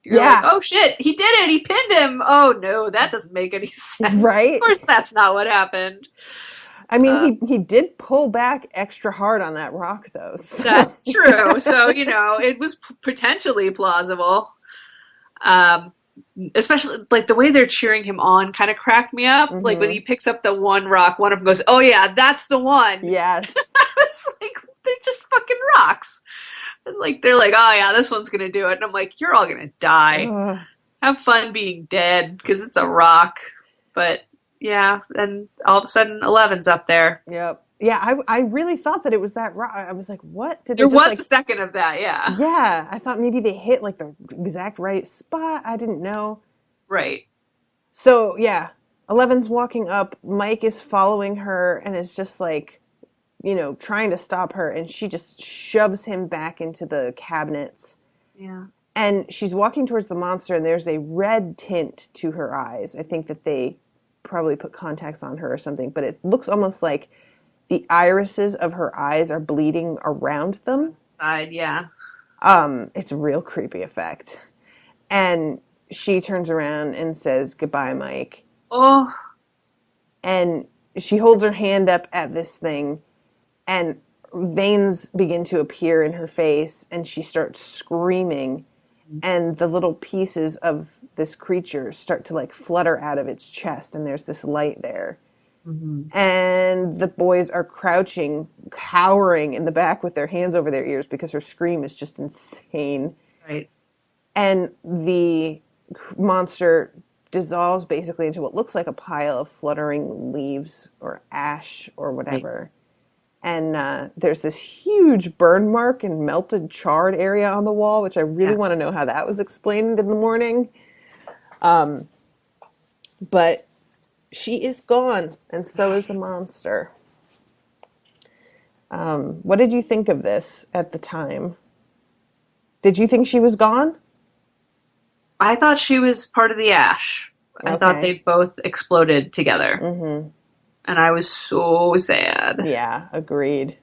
You're like, oh shit, he did it, he pinned him. Oh no, that doesn't make any sense. Right? Of course that's not what happened. I mean, he did pull back extra hard on that rock, though. So. That's true. So, you know, it was potentially plausible. Especially, like, the way they're cheering him on kind of cracked me up. Like, when he picks up the one rock, one of them goes, oh yeah, that's the one. Yes. I was like, they're just fucking rocks. And, like, they're like, oh yeah, this one's gonna do it. And I'm like, you're all gonna die. Have fun being dead, because it's a rock. But, yeah, and all of a sudden, 11's up there. Yep. Yeah, I really thought that it was that rock. I was like, what? There was a second of that, yeah. Yeah, I thought maybe they hit, like, the exact right spot. I didn't know. Right. So, yeah, 11's walking up. Mike is following her and is just, like, you know, trying to stop her. And she just shoves him back into the cabinets. Yeah. And she's walking towards the monster, and there's a red tint to her eyes. I think that they probably put contacts on her or something, but it looks almost like the irises of her eyes are bleeding around them. Side, yeah. It's a real creepy effect. And she turns around and says, "Goodbye, Mike." Oh, And she holds her hand up at this thing, and veins begin to appear in her face, and she starts screaming, and the little pieces of this creature start to like flutter out of its chest, and there's this light there. And the boys are crouching, cowering in the back with their hands over their ears because her scream is just insane. right. And the monster dissolves basically into what looks like a pile of fluttering leaves or ash or whatever. And there's this huge burn mark and melted charred area on the wall, which I really want to know how that was explained in the morning. But she is gone, and so is the monster. What did you think of this at the time? Did you think she was gone? I thought she was part of the ash. I thought they both exploded together. And I was so sad. Yeah, agreed.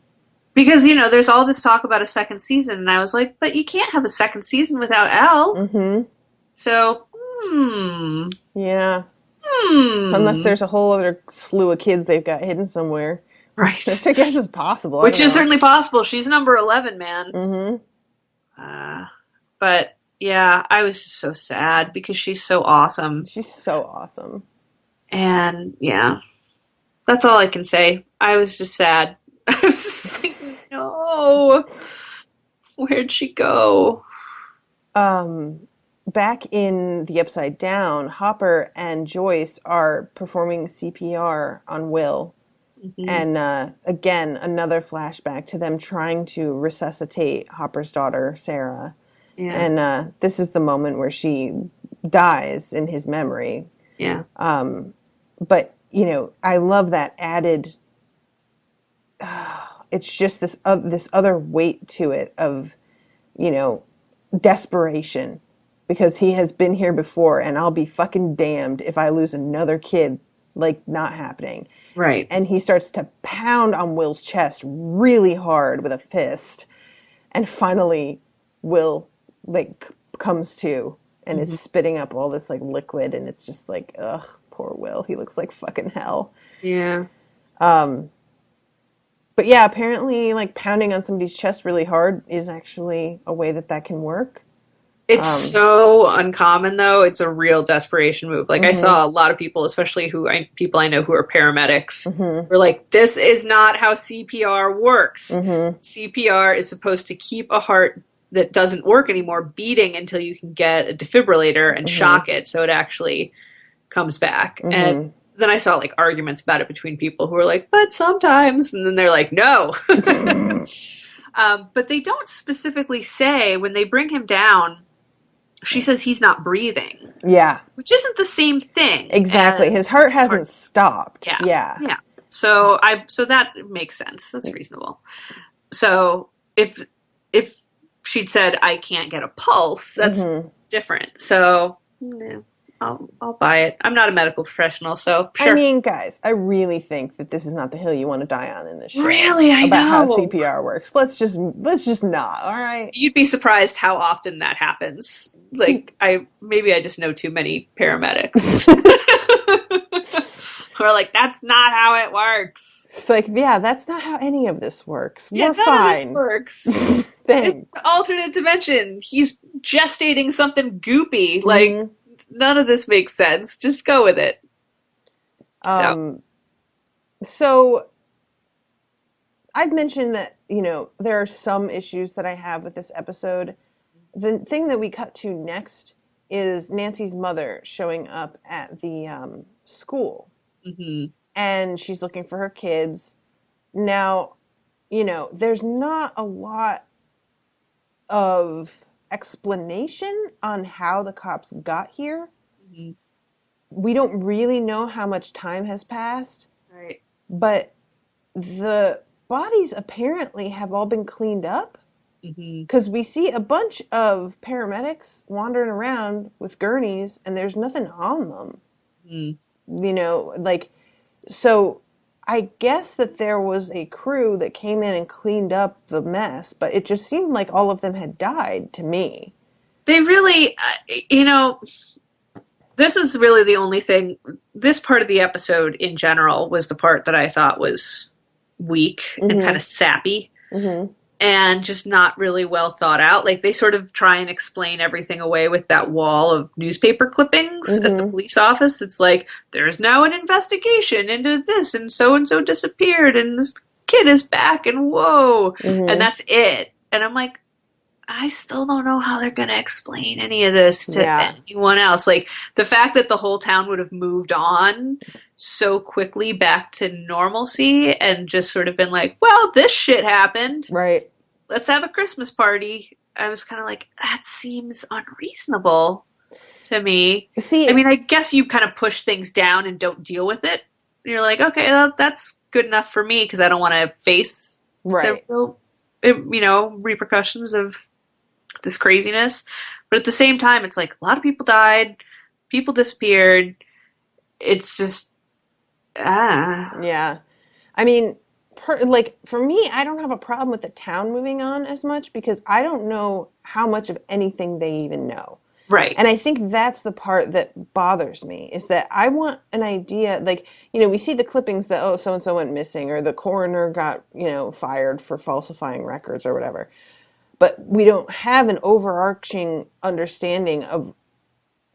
Because, you know, there's all this talk about a second season, and I was like, but you can't have a second season without Elle. So, Yeah. Unless there's a whole other slew of kids they've got hidden somewhere. Right. Which I guess is possible. Which is certainly possible. She's number 11, man. But, yeah, I was just so sad because she's so awesome. She's so awesome. And, yeah, that's all I can say. I was just sad. I was just like, no. Where'd she go? Back in the Upside Down, Hopper and Joyce are performing CPR on Will. And again, another flashback to them trying to resuscitate Hopper's daughter, Sarah. Yeah. And this is the moment where she dies in his memory. Yeah. But, you know, I love that added... it's just this other weight to it of, you know, desperation. Because he has been here before, and I'll be fucking damned if I lose another kid, like, not happening. Right. And he starts to pound on Will's chest really hard with a fist. And finally, Will, like, comes to and is spitting up all this, like, liquid. And it's just like, ugh, poor Will. He looks like fucking hell. Yeah. But yeah, apparently, like, pounding on somebody's chest really hard is actually a way that can work. It's so uncommon, though. It's a real desperation move. Like, I saw a lot of people, especially people I know who are paramedics, were like, this is not how CPR works. CPR is supposed to keep a heart that doesn't work anymore beating until you can get a defibrillator and shock it so it actually comes back. And then I saw, like, arguments about it between people who were like, but sometimes. And then they're like, no. But they don't specifically say, when they bring him down, she says he's not breathing. Yeah. Which isn't the same thing. Exactly. His heart hasn't stopped. Yeah. So that makes sense. That's reasonable. So if she'd said, I can't get a pulse, that's different. So yeah, I'll buy it. I'm not a medical professional, so sure. I mean, guys, I really think that this is not the hill you want to die on in this show. Really, I about know. How CPR works. Let's just not. All right. You'd be surprised how often that happens. Like, I just know too many paramedics. Who are like, that's not how it works. It's like, yeah, that's not how any of this works. Yeah, We're none fine. of this works. Thanks. It's alternate dimension. He's gestating something goopy. Like, none of this makes sense. Just go with it. So I've mentioned that, you know, there are some issues that I have with this episode. The thing that we cut to next is Nancy's mother showing up at the school. And she's looking for her kids. Now, you know, there's not a lot of explanation on how the cops got here. We don't really know how much time has passed. Right. But the bodies apparently have all been cleaned up. Hmm. Because we see a bunch of paramedics wandering around with gurneys and there's nothing on them. Mm. Like, so I guess that there was a crew that came in and cleaned up the mess, but it just seemed like all of them had died to me. They really, this is really the only thing. This part of the episode in general was the part that I thought was weak and kind Mm-hmm. of sappy Mm-hmm. and just not really well thought out. Like they sort of try and explain everything away with that wall of newspaper clippings at the Mm-hmm. police office. It's like, there's now an investigation into this, and so disappeared, and this kid is back, and whoa. And Mm-hmm. that's it. And I'm like, I still don't know how they're going to explain any of this to Yeah. anyone else. Like the fact that the whole town would have moved on so quickly back to normalcy and just sort of been like, well, this shit happened. Right. Let's have a Christmas party. I was kind of like, that seems unreasonable to me. I See, mean, I guess you kind of push things down and don't deal with it. You're like, okay, well, that's good enough for me because I don't want to face the right. real, repercussions of this craziness. But at the same time, it's like a lot of people died, people disappeared. It's just Yeah. I mean, like for me, I don't have a problem with the town moving on as much because I don't know how much of anything they even know. right. And I think that's the part that bothers me is that I want an idea, like, we see the clippings that, oh, so and so went missing or the coroner got, fired for falsifying records or whatever. But we don't have an overarching understanding of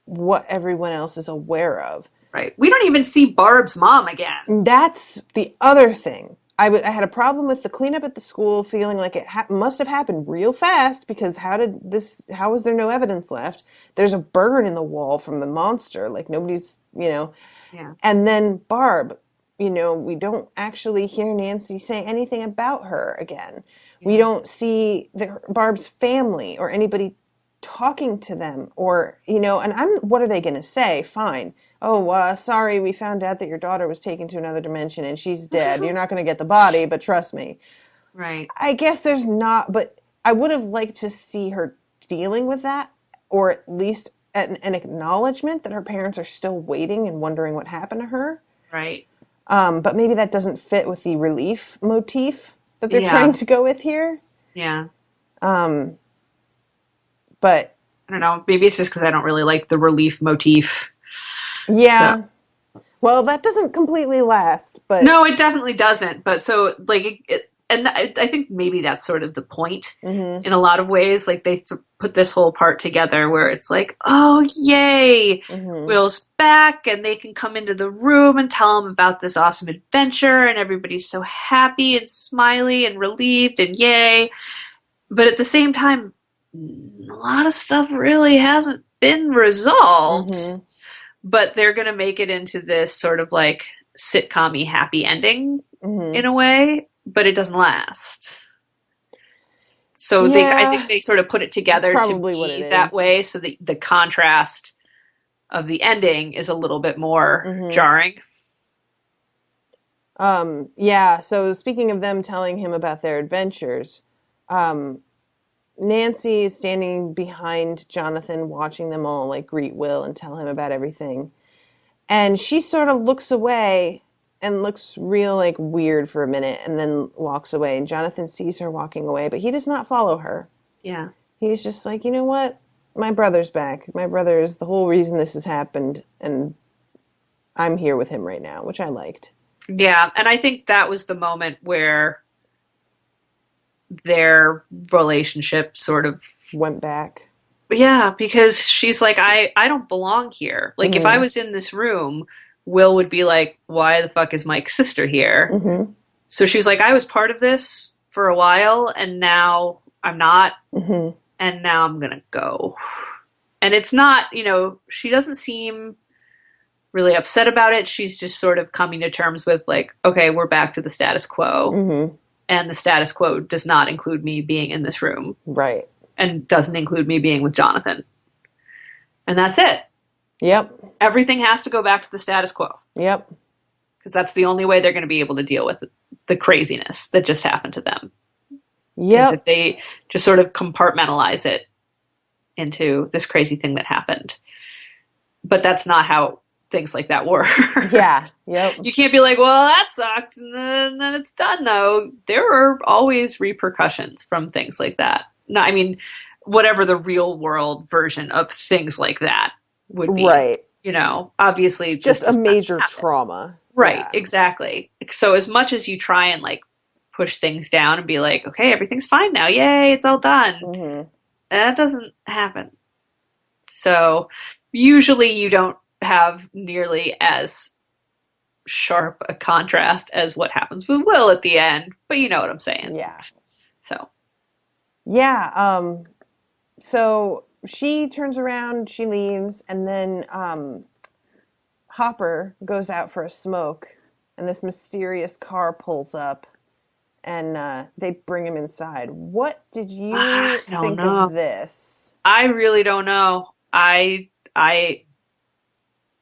what everyone else is aware of. Right. We don't even see Barb's mom again. That's the other thing. I had a problem with the cleanup at the school, feeling like it must have happened real fast because how was there no evidence left? There's a burn in the wall from the monster, like nobody's. Yeah. And then Barb, we don't actually hear Nancy say anything about her again. We Yeah. don't see Barb's family or anybody talking to them and what are they going to say? Fine. Oh, sorry, we found out that your daughter was taken to another dimension and she's dead. You're not going to get the body, but trust me. Right. I guess there's not, but I would have liked to see her dealing with that, or at least an acknowledgement that her parents are still waiting and wondering what happened to her. Right. But maybe that doesn't fit with the relief motif that they're trying Yeah. to go with here. Yeah. Um, but I don't know. Maybe it's just because I don't really like the relief motif. So yeah, well, that doesn't completely last, but no, it definitely doesn't. But so like and I think maybe that's sort of the point hmm in a lot of ways. Like they put this whole part together where it's like, oh yay, hmm Will's back, and they can come into the room and tell him about this awesome adventure, and everybody's so happy and smiley and relieved and yay. But at the same time, a lot of stuff really hasn't been resolved. hmm But they're going to make it into this sort of like sitcom-y happy ending hmm in a way, but it doesn't last. So I think Yeah, they sort of put it that's together to probably what it be that is. way, so that the contrast of the ending is a little bit more hmm jarring. Yeah, so speaking of them telling him about their adventures, um, Nancy is standing behind Jonathan, watching them all like greet Will and tell him about everything. And she sort of looks away and looks real like weird for a minute and then walks away. And Jonathan sees her walking away, but he does not follow her. Yeah. He's just like, you know what? My brother's back. My brother is the whole reason this has happened, and I'm here with him right now, which I liked. Yeah, and I think that was the moment where their relationship sort of, Went back. yeah, because she's like, I don't belong here. Like if I hmm was in this room, Will would be like, why the fuck is Mike's sister here? hmm So she's like, I was part of this for a while and now I'm not, hmm and now I'm gonna go. And it's not, she doesn't seem really upset about it. She's just sort of coming to terms with like, okay, we're back to the status quo. hmm And the status quo does not include me being in this room Right. and doesn't include me being with Jonathan. And that's it. Yep. Everything has to go back to the status quo Yep. because that's the only way they're going to be able to deal with the craziness that just happened to them. is Yep. if they just sort of compartmentalize it into this crazy thing that happened. But that's not how things like that work. Yeah. Yep. You can't be like, well, that sucked, and then it's done, though. There are always repercussions from things like that. No, I mean, whatever the real world version of things like that would be. Right. Obviously this Just a does not major happen. trauma. Right, Yeah. exactly. So as much as you try and like push things down and be like, okay, everything's fine now, yay, it's all done, Hmm. that doesn't happen. So usually you don't have nearly as sharp a contrast as what happens with Will at the end, but you know what I'm saying. Yeah. So Yeah. So she turns around, she leaves, and then Hopper goes out for a smoke, and this mysterious car pulls up, and they bring him inside. What did I you don't think of know. this? I really don't know. I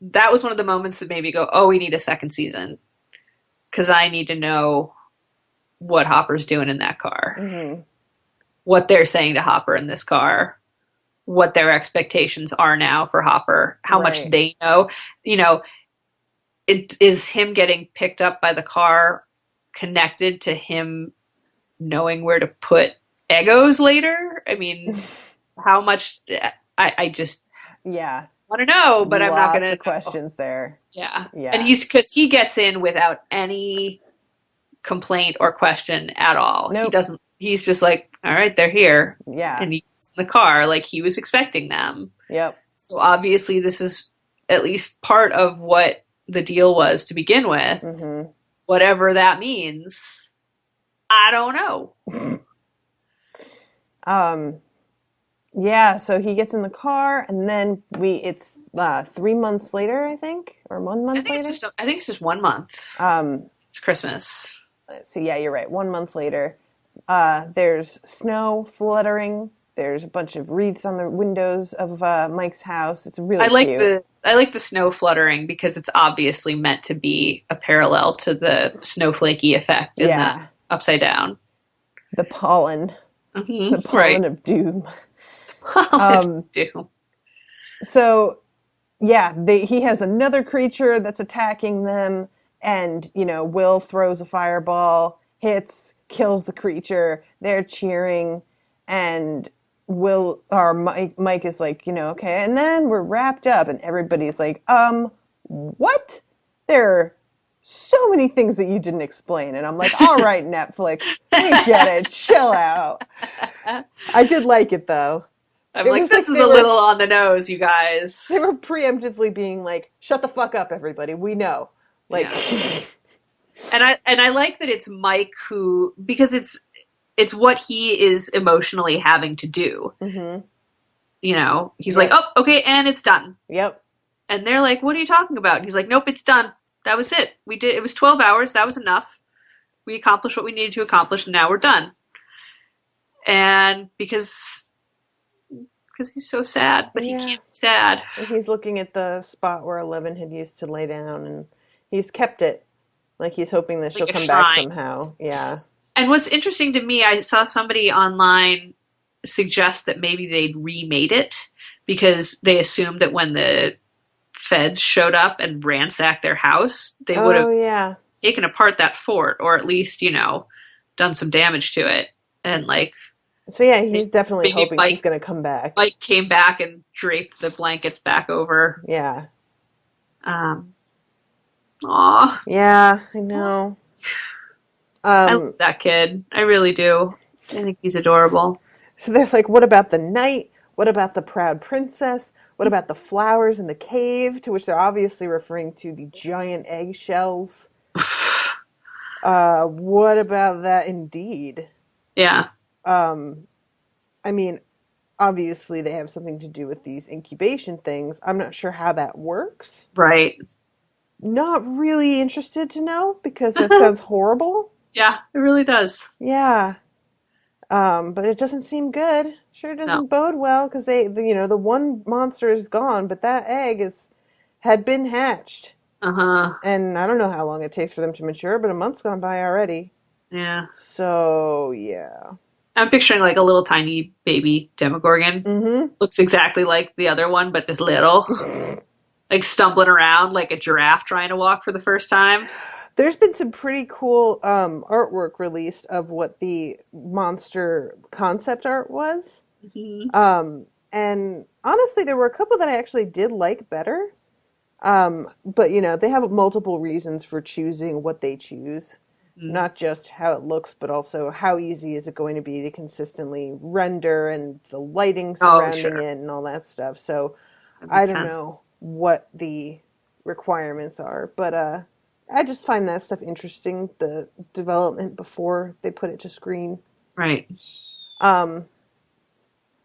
that was one of the moments that made me go, "Oh, we need a second season," because I need to know what Hopper's doing in that car, Hmm. what they're saying to Hopper in this car, what their expectations are now for Hopper, how much Right. they know. You know, it is him getting picked up by the car connected to him knowing where to put Egos later. I mean, how much I just Yeah. want to know, but I'm not going Lots to of know. questions there. Yeah. And Yeah. he's because he gets in without any complaint or question at all. He Nope. doesn't, he's just like, all right, they're here. Yeah. And he's in the car like he was expecting them. Yep. So obviously, this is at least part of what the deal was to begin with. Hmm. Whatever that means, I don't know. Um, yeah, so he gets in the car, and then it's 3 months later, I think, or 1 month later. I think it's just 1 month. Um, It's Christmas. so yeah, you're right. 1 month later, there's snow fluttering. There's a bunch of wreaths on the windows of Mike's house. It's really cute. I like the snow fluttering because it's obviously meant to be a parallel to the snowflakey effect in the Yeah, Upside Down. the pollen, the Right. pollen of doom. Let's Um, do. so yeah, he has another creature that's attacking them, and Will throws a fireball, hits, kills the creature. They're cheering, and Mike is like, okay, and then we're wrapped up, and everybody's like, what? There are so many things that you didn't explain, and I'm like, all right, Netflix, we get it, chill out. I did like it though. I'm It like, was this like is a little on the nose, you they guys. were preemptively being like, "Shut the fuck up, everybody. We know." Like, Yeah. And I like that it's Mike who because it's what he is emotionally having to do. hmm, He's like, yep, oh, okay, and it's done. yep, And they're like, what are you talking about? And he's like, nope, it's done. That was it. We did. It was 12 hours. That was enough. We accomplished what we needed to accomplish, and now we're done. And because he's so sad, but he yeah. can't be sad. And he's looking at the spot where Eleven had used to lay down, and he's kept it. Like he's hoping that she'll Like a come back shrine. somehow. Yeah. And what's interesting to me, I saw somebody online suggest that maybe they'd remade it because they assumed that when the feds showed up and ransacked their house, they would have Oh yeah. taken apart that fort or at least, done some damage to it. And like So yeah, he's definitely maybe hoping she's gonna come back. Mike came back and draped the blankets back over. Yeah. Um, aw, Yeah, I know. I love that kid. I really do. I think he's adorable. So they're like, what about the knight? What about the proud princess? What about the flowers in the cave? To which they're obviously referring to the giant eggshells. What about that indeed? Yeah. Um, I mean, obviously they have something to do with these incubation things. I'm not sure how that works. Right. Not really interested to know because that sounds horrible. Yeah, it really does. Yeah. But it doesn't seem good. Sure No. doesn't bode well because the one monster is gone, but that egg had been hatched. Uh-huh. And I don't know how long it takes for them to mature, but a month's gone by already. Yeah. So, yeah. I'm picturing like a little tiny baby Demogorgon. Mm-hmm. Looks exactly like the other one, but just little. Like stumbling around like a giraffe trying to walk for the first time. There's been some pretty cool artwork released of what the monster concept art was. Hmm. And honestly, there were a couple that I actually did like better. But they have multiple reasons for choosing what they choose. Hmm. Not just how it looks, but also how easy is it going to be to consistently render and the lighting Oh, surrounding sure. it and all that stuff. So That I makes don't sense. know what the requirements are, but I just find that stuff interesting, the development before they put it to screen. Right. Um,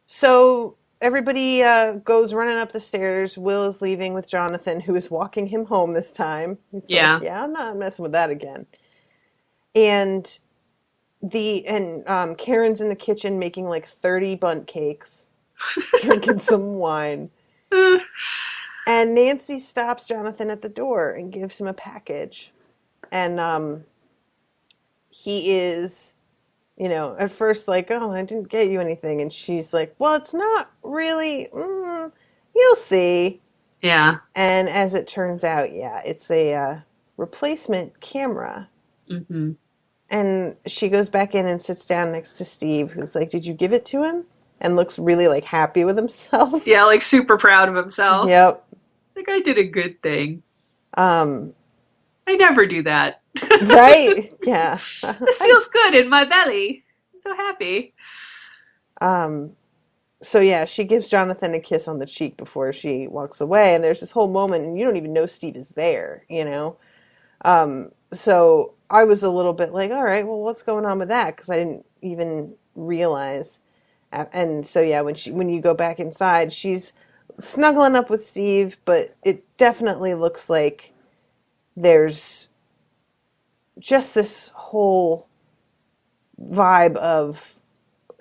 so everybody goes running up the stairs. Will is leaving with Jonathan, who is walking him home this time. He's like, Yeah. "Yeah, I'm not messing with that again." And Karen's in the kitchen making like 30 bunt cakes, drinking some wine. And Nancy stops Jonathan at the door and gives him a package. And he is, at first like, "Oh, I didn't get you anything." And she's like, "Well, it's not really, you'll see." Yeah. And as it turns out, yeah, it's a replacement camera. Hmm. And she goes back in and sits down next to Steve, who's like, "Did you give it to him?" And looks really like happy with himself. Yeah, like super proud of himself. Yep. Like I did a good thing. Um, I never do that. right. Yeah. This I feels good in my belly. I'm so happy. um so yeah, she gives Jonathan a kiss on the cheek before she walks away, and there's this whole moment and you don't even know Steve is there. So I was a little bit like, all right, well, what's going on with that? Because I didn't even realize. And so yeah, when you go back inside, she's snuggling up with Steve, but it definitely looks like there's just this whole vibe of,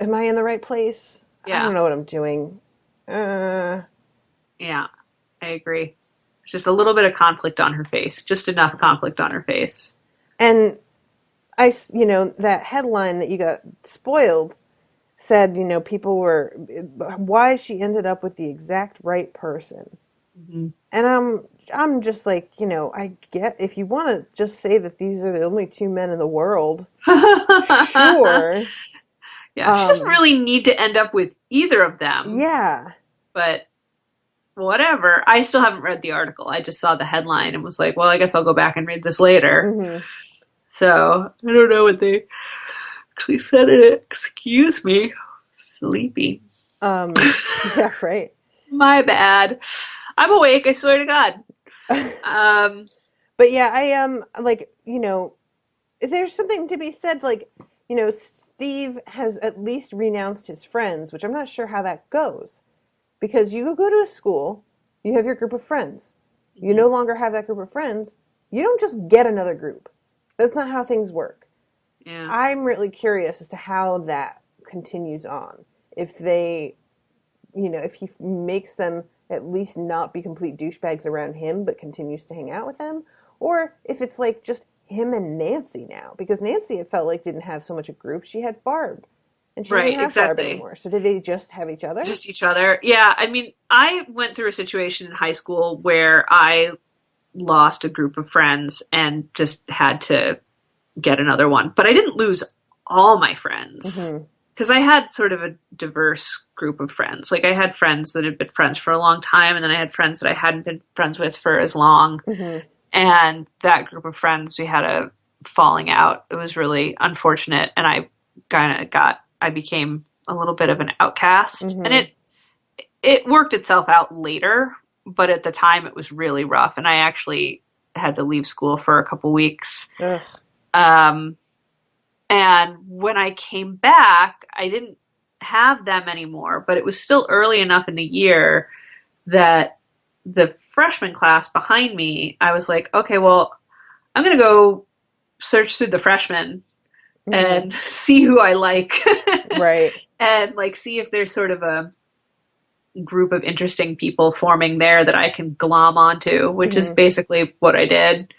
am I in the right place? I Yeah. don't know what I'm doing. Uh, Yeah. I agree. There's just a little bit of conflict on her face. Just enough conflict on her face. and that headline that you got spoiled said, people were, why she ended up with the exact right person. Hmm. And I'm just like, I get, if you want to just say that these are the only two men in the world, sure. Yeah, she doesn't Um, really need to end up with either of them, yeah. but whatever. I still haven't read the article. I just saw the headline and was like, well, I guess I'll go back and read this later. Hmm. So I don't know what they actually said in it. Excuse me. Sleepy. Yeah, right. My bad. I'm awake, I swear to God. Um, But yeah, I like, there's something to be said, like, Steve has at least renounced his friends, which I'm not sure how that goes. Because you go to a school, you have your group of friends. You no longer have that group of friends. You don't just get another group. That's not how things work. yeah. I'm really curious as to how that continues on. If they, if he makes them at least not be complete douchebags around him, but continues to hang out with them, or if it's like just him and Nancy now, because Nancy, it felt like, didn't have so much a group. She had Barb, and she doesn't Right, have Barb exactly. anymore. So did they just have each other? Just each other. Yeah, I mean, I went through a situation in high school where I lost a group of friends and just had to get another one. But I didn't lose all my friends Mm-hmm. because I had sort of a diverse group of friends. Like I had friends that had been friends for a long time, and then I had friends that I hadn't been friends with for as long. Mm-hmm. And that group of friends, we had a falling out. It was really unfortunate, and I became a little bit of an outcast, and Mm-hmm. it worked itself out later, but at the time it was really rough, and I actually had to leave school for a couple weeks. Ugh. Um, and when I came back, I didn't have them anymore, but it was still early enough in the year that the freshman class behind me, I was like, okay, well, I'm going to go search through the freshmen Mm-hmm. and see who I like Right. and like see if there's sort of a group of interesting people forming there that I can glom onto, which is Mm-hmm. basically what I did.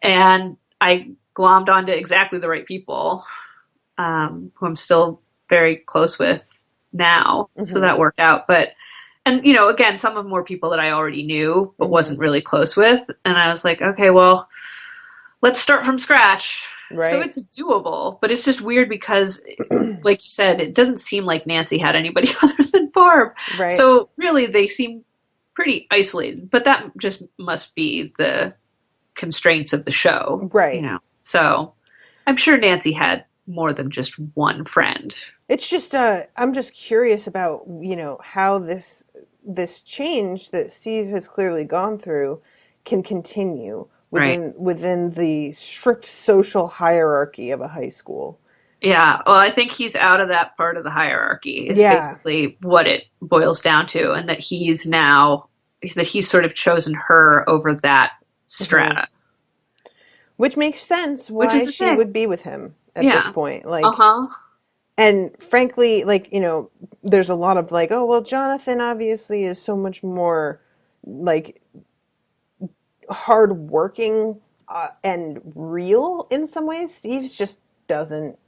And I glommed onto exactly the right people, who I'm still very close with now. So Mm-hmm. that worked out. But, and, you know, again, some of more people that I already knew, but Mm-hmm. wasn't really close with. And I was like, okay, well, let's start from scratch. So Right. it's doable, but it's just weird because, like you said, it doesn't seem like Nancy had anybody other than Barb. Right. So really, they seem pretty isolated. But that just must be the constraints of the show, you Right. know. So I'm sure Nancy had more than just one friend. It's just I'm just curious about, how this change that Steve has clearly gone through can continue Right. within the strict social hierarchy of a high school. Yeah. Well, I think he's out of that part of the hierarchy, is Yeah. basically what it boils down to. And that he's sort of chosen her over that Hmm. strata, Which makes sense which is why the she thing. would be with him at this Yeah. point. Uh Like, huh. and frankly, like, there's a lot of like, oh, well, Jonathan obviously is so much more like hardworking and real in some ways. Steve just doesn't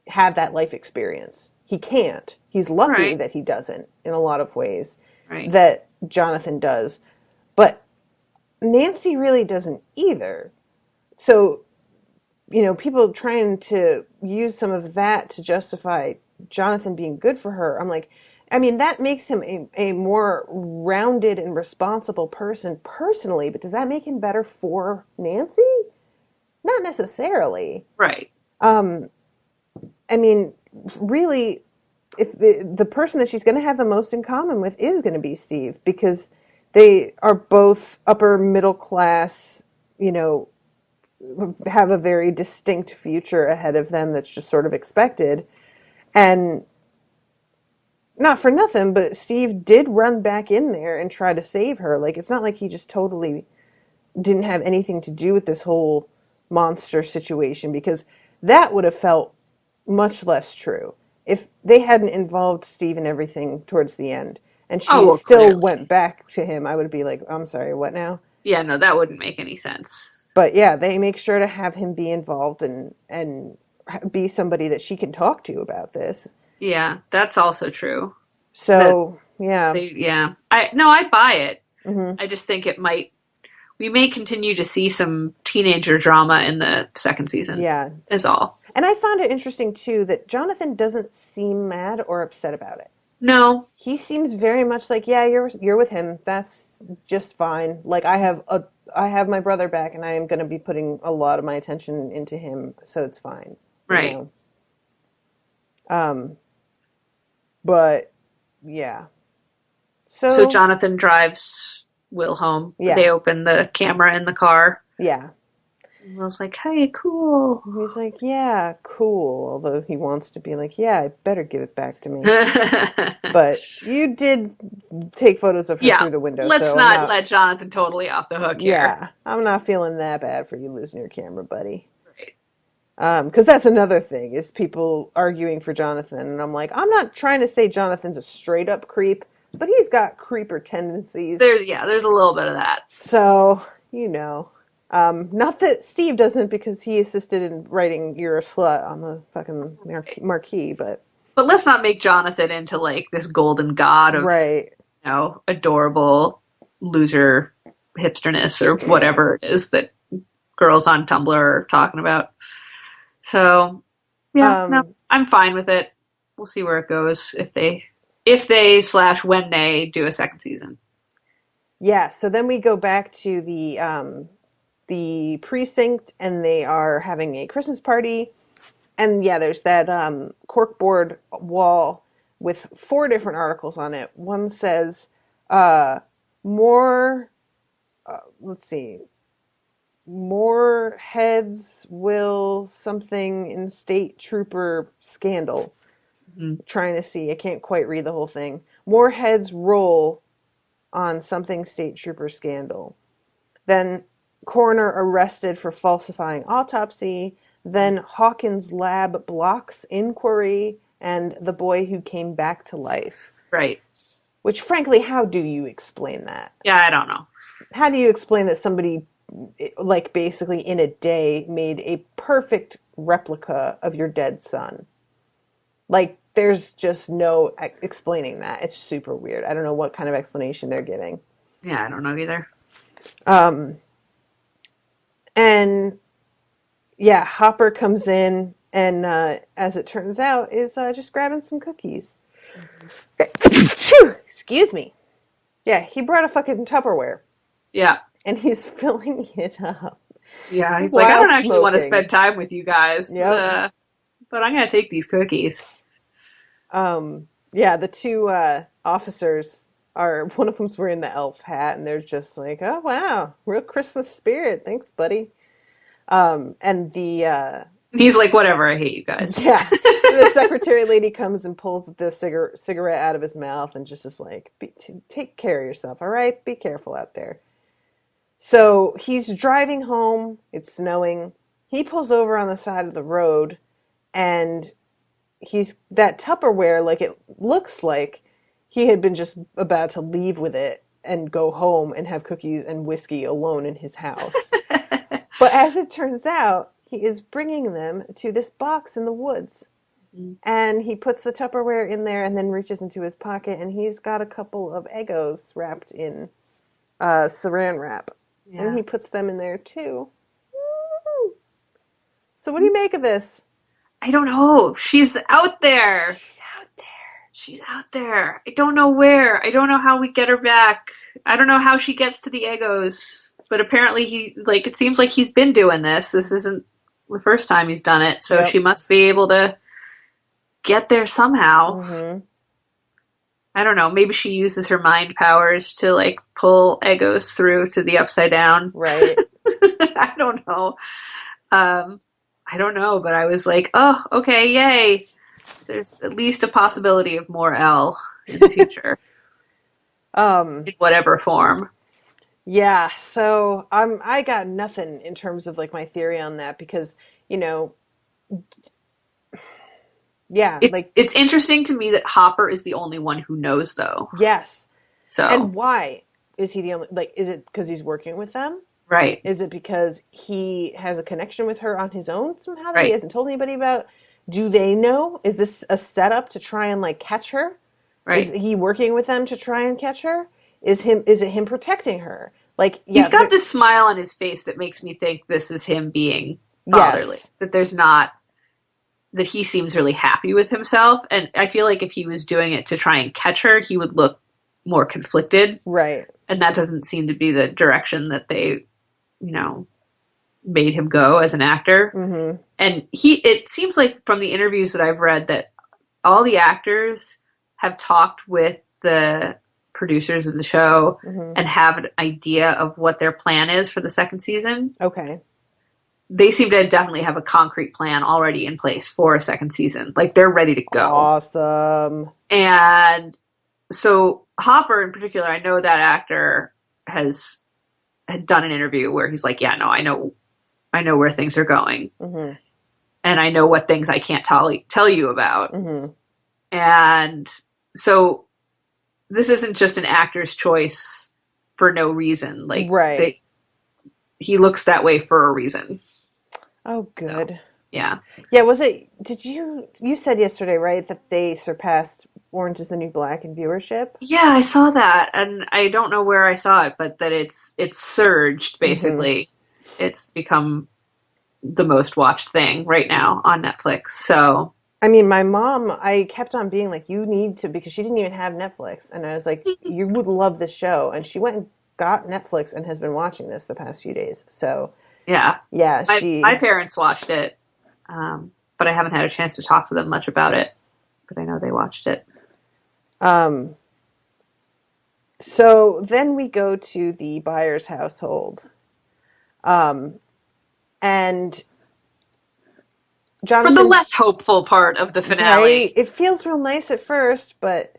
have that life experience. He can't. He's lucky Right. that he doesn't in a lot of ways Right. that Jonathan does. But Nancy really doesn't either. So, people trying to use some of that to justify Jonathan being good for her. I'm like, I mean, that makes him a more rounded and responsible person personally, but does that make him better for Nancy? Not necessarily. Right. Um, I mean, really, if the person that she's going to have the most in common with is going to be Steve, because they are both upper middle class, you know, have a very distinct future ahead of them that's just sort of expected. And not for nothing, but Steve did run back in there and try to save her. Like, it's not like he just totally didn't have anything to do with this whole monster situation, because that would have felt much less true if they hadn't involved Steve in everything towards the end and Oh, she well, still clearly. went back to him. I would be like, I'm sorry, what now? Yeah, no, that wouldn't make any sense. But yeah, they make sure to have him be involved and be somebody that she can talk to about this. Yeah, that's also true. That So yeah. yeah. I buy it. Hmm. I just think we may continue to see some teenager drama in the second season, Yeah. is all. And I found it interesting too that Jonathan doesn't seem mad or upset about it. No, He seems very much like, yeah, you're with him. That's just fine. Like, I have my brother back, and I am going to be putting a lot of my attention into him, so it's fine, you right. know. Um, but yeah. So So Jonathan drives Will home. They yeah, open the camera in the car. yeah. And Will's like, hey, cool. He's like, yeah, cool. Although he wants to be like, yeah, I better give it back to me. But you did take photos of her Yeah, through the window, let's so I'm not not. let Jonathan totally off the hook here. Yeah, I'm not feeling that bad for you losing your camera, buddy. Right. Because that's another thing is people arguing for Jonathan, and I'm like, I'm not trying to say Jonathan's a straight up creep, but he's got creeper tendencies. There's a little bit of that. So, not that Steve doesn't, because he assisted in writing "You're a Slut" on the fucking marquee, but But let's not make Jonathan into like this golden god of, right, adorable loser hipsterness or whatever it is that girls on Tumblr are talking about. So, yeah, no, um, I'm fine with it. We'll see where it goes if they slash when they do a second season. yeah. So then we go back to the precinct, and they are having a Christmas party. And yeah, there's that corkboard wall with four different articles on it. One says, more, let's see, more heads will something in state trooper scandal. Mhm. Trying to see, I can't quite read the whole thing. More heads roll on something state trooper scandal. Then coroner arrested for falsifying autopsy. Then Hawkins lab blocks inquiry, and the boy who came back to life. Right. Which, frankly, how do you explain that? Yeah, I don't know. How do you explain that somebody, like, basically in a day made a perfect replica of your dead son? Like, there's just no explaining that. It's super weird. I don't know what kind of explanation they're giving. Yeah, I don't know either. Um, and yeah, Hopper comes in and, as it turns out, is just grabbing some cookies. Excuse me. Yeah, he brought a fucking Tupperware Yeah. and he's filling it up Yeah, he's like, I while don't actually want to smoking. spend time with you guys, Yep. but I'm going to take these cookies. Yeah, the two officers are, one of them's wearing the elf hat, and they're just like, oh wow, real Christmas spirit. Thanks, buddy. And the He's like, whatever, I hate you guys. yeah, the secretary lady comes and pulls the cigarette out of his mouth and just is like, take care of yourself, all right? Be careful out there. So he's driving home. It's snowing. He pulls over on the side of the road, and he's that Tupperware, like it looks like he had been just about to leave with it and go home and have cookies and whiskey alone in his house. But as it turns out, he is bringing them to this box in the woods. And he puts the Tupperware in there and then reaches into his pocket, and he's got a couple of Eggos wrapped in saran wrap. Yeah. And he puts them in there too. So what do you make of this? I don't know. She's out there. She's out there. She's out there. I don't know where. I don't know how we get her back. I don't know how she gets to the Eggos. But apparently it seems like he's been doing this. This isn't the first time he's done it. So she must be able to get there somehow. Mm-hmm. I don't know. Maybe she uses her mind powers to like pull Eggos through to the upside down. Right. I don't know. I don't know, but I was like, oh, okay, yay. There's at least a possibility of more Elle in the future. In whatever form. Yeah, so I got nothing in terms of like my theory on that because, yeah, it's interesting to me that Hopper is the only one who knows though. Yes. So and why is he the only, like, is it because he's working with them? Right. Is it because he has a connection with her on his own somehow that Right. he hasn't told anybody about? Do they know? Is this a setup to try and like catch her? Right. Is he working with them to try and catch her? Is it him protecting her? Like, yeah, he's got this smile on his face that makes me think this is him being fatherly. Yes. That he seems really happy with himself. And I feel like if he was doing it to try and catch her, he would look more conflicted. Right. And that doesn't seem to be the direction that they, made him go as an actor. Mm-hmm. And it seems like from the interviews that I've read that all the actors have talked with the producers of the show and have an idea of what their plan is for the second season. Okay. They seem to definitely have a concrete plan already in place for a second season. Like, they're ready to go. Awesome. And so Hopper in particular, I know that actor had done an interview where he's like, yeah, no, I know where things are going. Mm-hmm. And I know what things I can't tell you about. Mm-hmm. And so this isn't just an actor's choice for no reason. Like, right. He looks that way for a reason. Oh, good. So, yeah. Yeah, you said yesterday, right, that they surpassed Orange is the New Black in viewership? Yeah, I saw that. And I don't know where I saw it, but that it's surged, basically. Mm-hmm. It's become the most watched thing right now on Netflix. So, I mean, my mom, I kept on being like, you need to, because she didn't even have Netflix. And I was like, you would love this show. And she went and got Netflix and has been watching this the past few days. So, yeah. My parents watched it, but I haven't had a chance to talk to them much about it. But I know they watched it. So then we go to the Byers household. And Jonathan, for the less hopeful part of the finale. Right? It feels real nice at first, but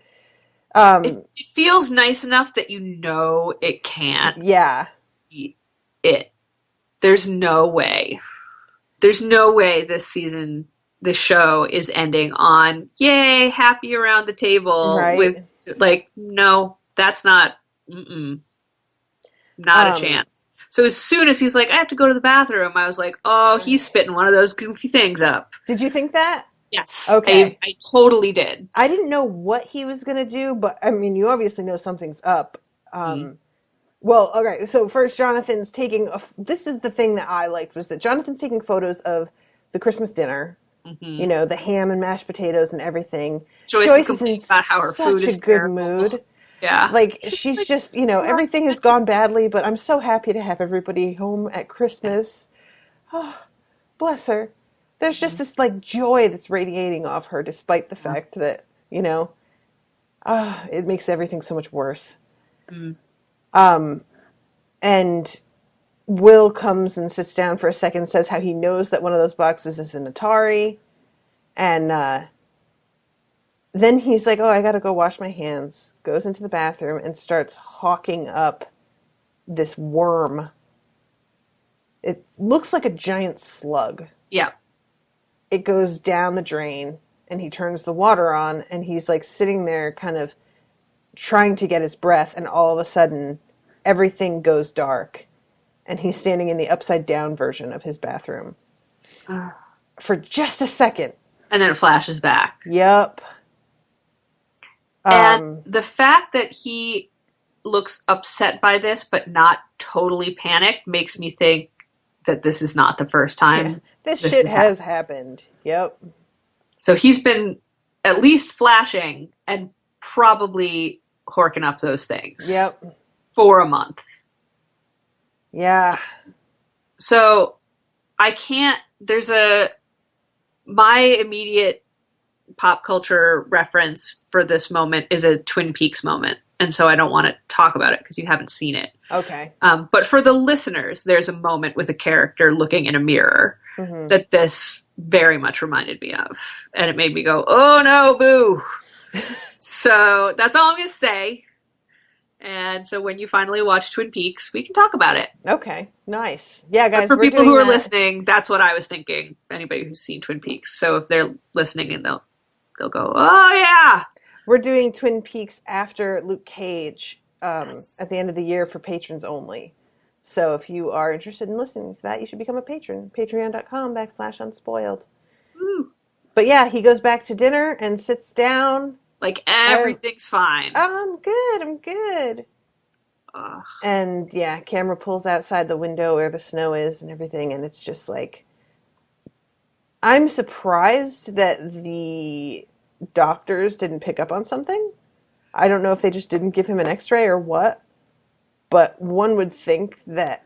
it feels nice enough that it can't. Yeah. Be it. There's no way. There's no way this season, the show is ending on yay, happy around the table with no, that's not not a chance. So as soon as he's like, I have to go to the bathroom, I was like, oh, he's spitting one of those goofy things up. Did you think that? Yes, Okay. I totally did. I didn't know what he was going to do, but I mean, you obviously know something's up. Mm. Well, okay. So first, Jonathan's taking. This is the thing that I liked was that Jonathan's taking photos of the Christmas dinner. Hmm. You know, the ham and mashed potatoes and everything. Joyce is Joyce is in complaining about how her food such a is good terrible. mood. Yeah. Like She's she's like, just, you know, "Oh, everything has gone badly, but I'm so happy to have everybody home at yeah. Christmas. Oh, bless her. There's just Mhm. this like joy that's radiating off her, despite the Yeah. fact that, you know, it makes everything so much worse. Mm. Um, and Will comes and sits down for a second, says how he knows that one of those boxes is an Atari, and then he's like, "Oh, I gotta go wash my hands." Goes into the bathroom and starts hawking up this worm. It looks like a giant slug. Yeah. It goes down the drain, and he turns the water on, and he's like sitting there, kind of trying to get his breath, and all of a sudden, everything goes dark, and he's standing in the upside down version of his bathroom for just a second. And then it flashes back. Yep. And Um, the fact that he looks upset by this but not totally panicked makes me think that this is not the first yeah, time this this shit has happened. has happened. Yep. So he's been at least flashing and probably horking up those things Yep. for a month. Yeah. So I can't, my immediate pop culture reference for this moment is a Twin Peaks moment. And so I don't want to talk about it because you haven't seen it. Okay. But for the listeners, there's a moment with a character looking in a mirror Mm-hmm. that this very much reminded me of. And it made me go, oh no, boo. So that's all I'm going to say. And so when you finally watch Twin Peaks, we can talk about it. Okay. Nice. Yeah, But guys, for we're people who doing are that. listening, that's what I was thinking. Anybody who's seen Twin Peaks. So if they're listening and they'll go, oh yeah. We're doing Twin Peaks after Luke Cage at the end Yes. of the year for patrons only. So if you are interested in listening to that, you should become a patron. Patreon.com/unspoiled. Woo. But yeah, he goes back to dinner and sits down. Like Oh, everything's fine. I'm good. I'm good. Ugh. And yeah, camera pulls outside the window where the snow is and everything, and it's just like I'm surprised that the doctors didn't pick up on something. I don't know if they just didn't give him an X-ray or what, but one would think that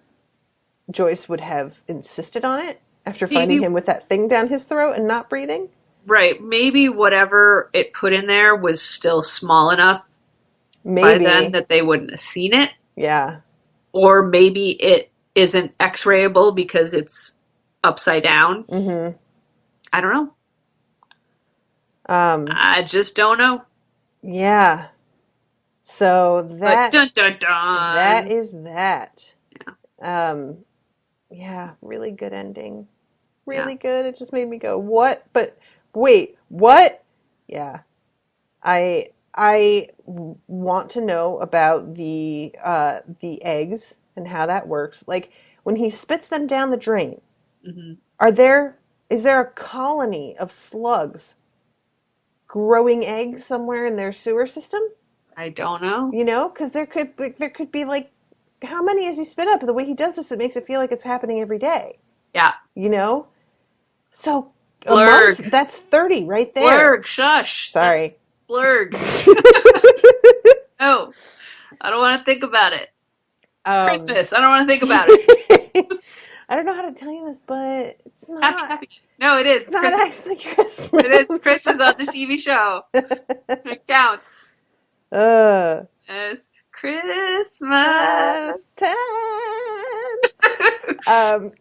Joyce would have insisted on it after finding Maybe, him with that thing down his throat and not breathing. right. Maybe whatever it put in there was still small enough by then Maybe. that they wouldn't have seen it. Yeah. Or maybe it isn't X-rayable because it's upside down. Mm-hmm. I don't know. Um, I just don't know. yeah. So But that dun dun that dun. is that. Yeah, Um, yeah, really good ending. yeah. Really good. It just made me go, "What? But wait, what?" Yeah. I want to know about the eggs and how that works. Like when he spits them down the drain, Hmm. are there is there a colony of slugs growing eggs somewhere in their sewer system? I don't know. You know, because there could be like how many has he spit up? The way he does this, it makes it feel like it's happening every day. Yeah. You know, so a month Blurg. that's 30 right there. Blurg. Shush. Sorry. That's blurg. No. I don't want to think about it. It's um, Christmas. I don't want to think about it. I don't know how to tell you this, but it's Happy, not. happy. No, it is. It's It's not Christmas. actually Christmas. It is Christmas on the TV show. It counts uh, as Christmas. Christmas time. Um,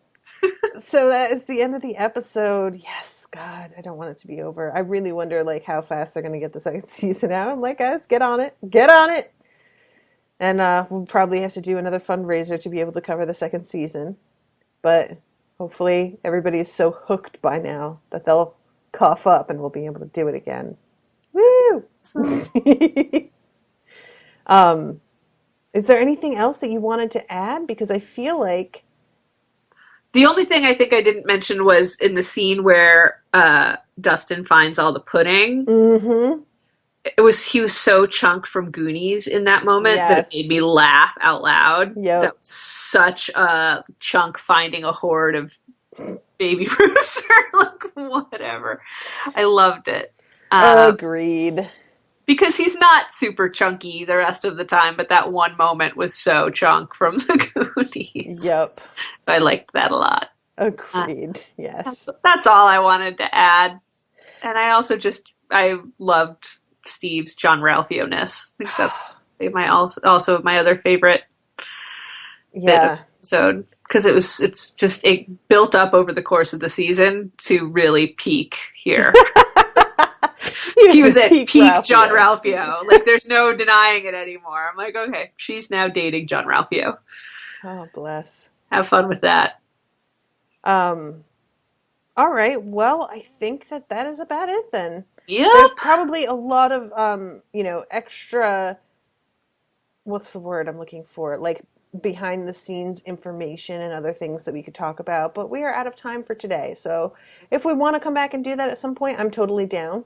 so that is the end of the episode. Yes, God, I don't want it to be over. I really wonder like how fast they're going to get the second season out. I'm like, guys, get on it. And we'll probably have to do another fundraiser to be able to cover the second season. But hopefully everybody's so hooked by now that they'll cough up and we'll be able to do it again. Woo! um, is there anything else that you wanted to add? Because I feel like The only thing I think I didn't mention was in the scene where Dustin finds all the pudding. Mm-hmm. He was so Chunk from Goonies in that moment that it Yes. made me laugh out loud. That Yep. was such a Chunk finding a horde of baby rooster, like whatever. I loved it. Agreed. Because he's not super chunky the rest of the time, but that one moment was so Chunk from the Goonies. Yep. I liked that a lot. Agreed. Yes. That's all I wanted to add. And I loved Steve's John Ralphio-ness. I think that's also my other favorite bit of Yeah. episode, because it built up over the course of the season to really peak here. He was at peak John Ralphio. Like, there's no denying it anymore. I'm like, okay, she's now dating John Ralphio. Oh, bless. Have fun with that. All right. Well, I think that is about it then. Yep. There's probably a lot of extra, what's the word I'm looking for? Like behind the scenes information and other things that we could talk about, but we are out of time for today. So if we want to come back and do that at some point, I'm totally down.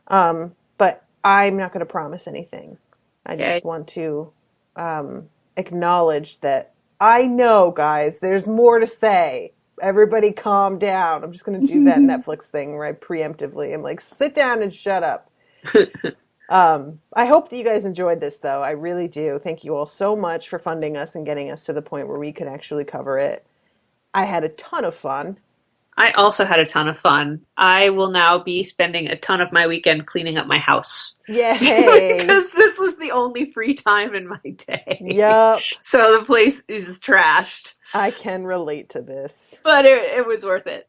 But I'm not going to promise anything. I just want to acknowledge that I know, guys, there's more to say. Everybody calm down. I'm just going to do that Netflix thing where I preemptively am like, sit down and shut up. I hope that you guys enjoyed this, though. I really do. Thank you all so much for funding us and getting us to the point where we could actually cover it. I had a ton of fun. I also had a ton of fun. I will now be spending a ton of my weekend cleaning up my house. Yay! Because this was the only free time in my day. Yep. So the place is trashed. I can relate to this. But it was worth it.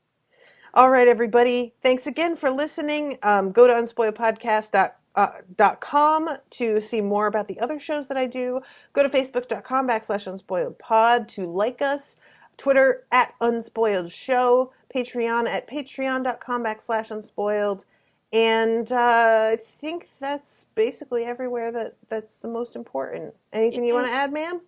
All right, everybody. Thanks again for listening. Go to unspoiledpodcast.com to see more about the other shows that I do. Go to facebook.com/unspoiledpod to like us. Twitter @unspoiledshow. Patreon patreon.com/unspoiled. And I think that's basically everywhere that's the most important. Anything you want to add, ma'am?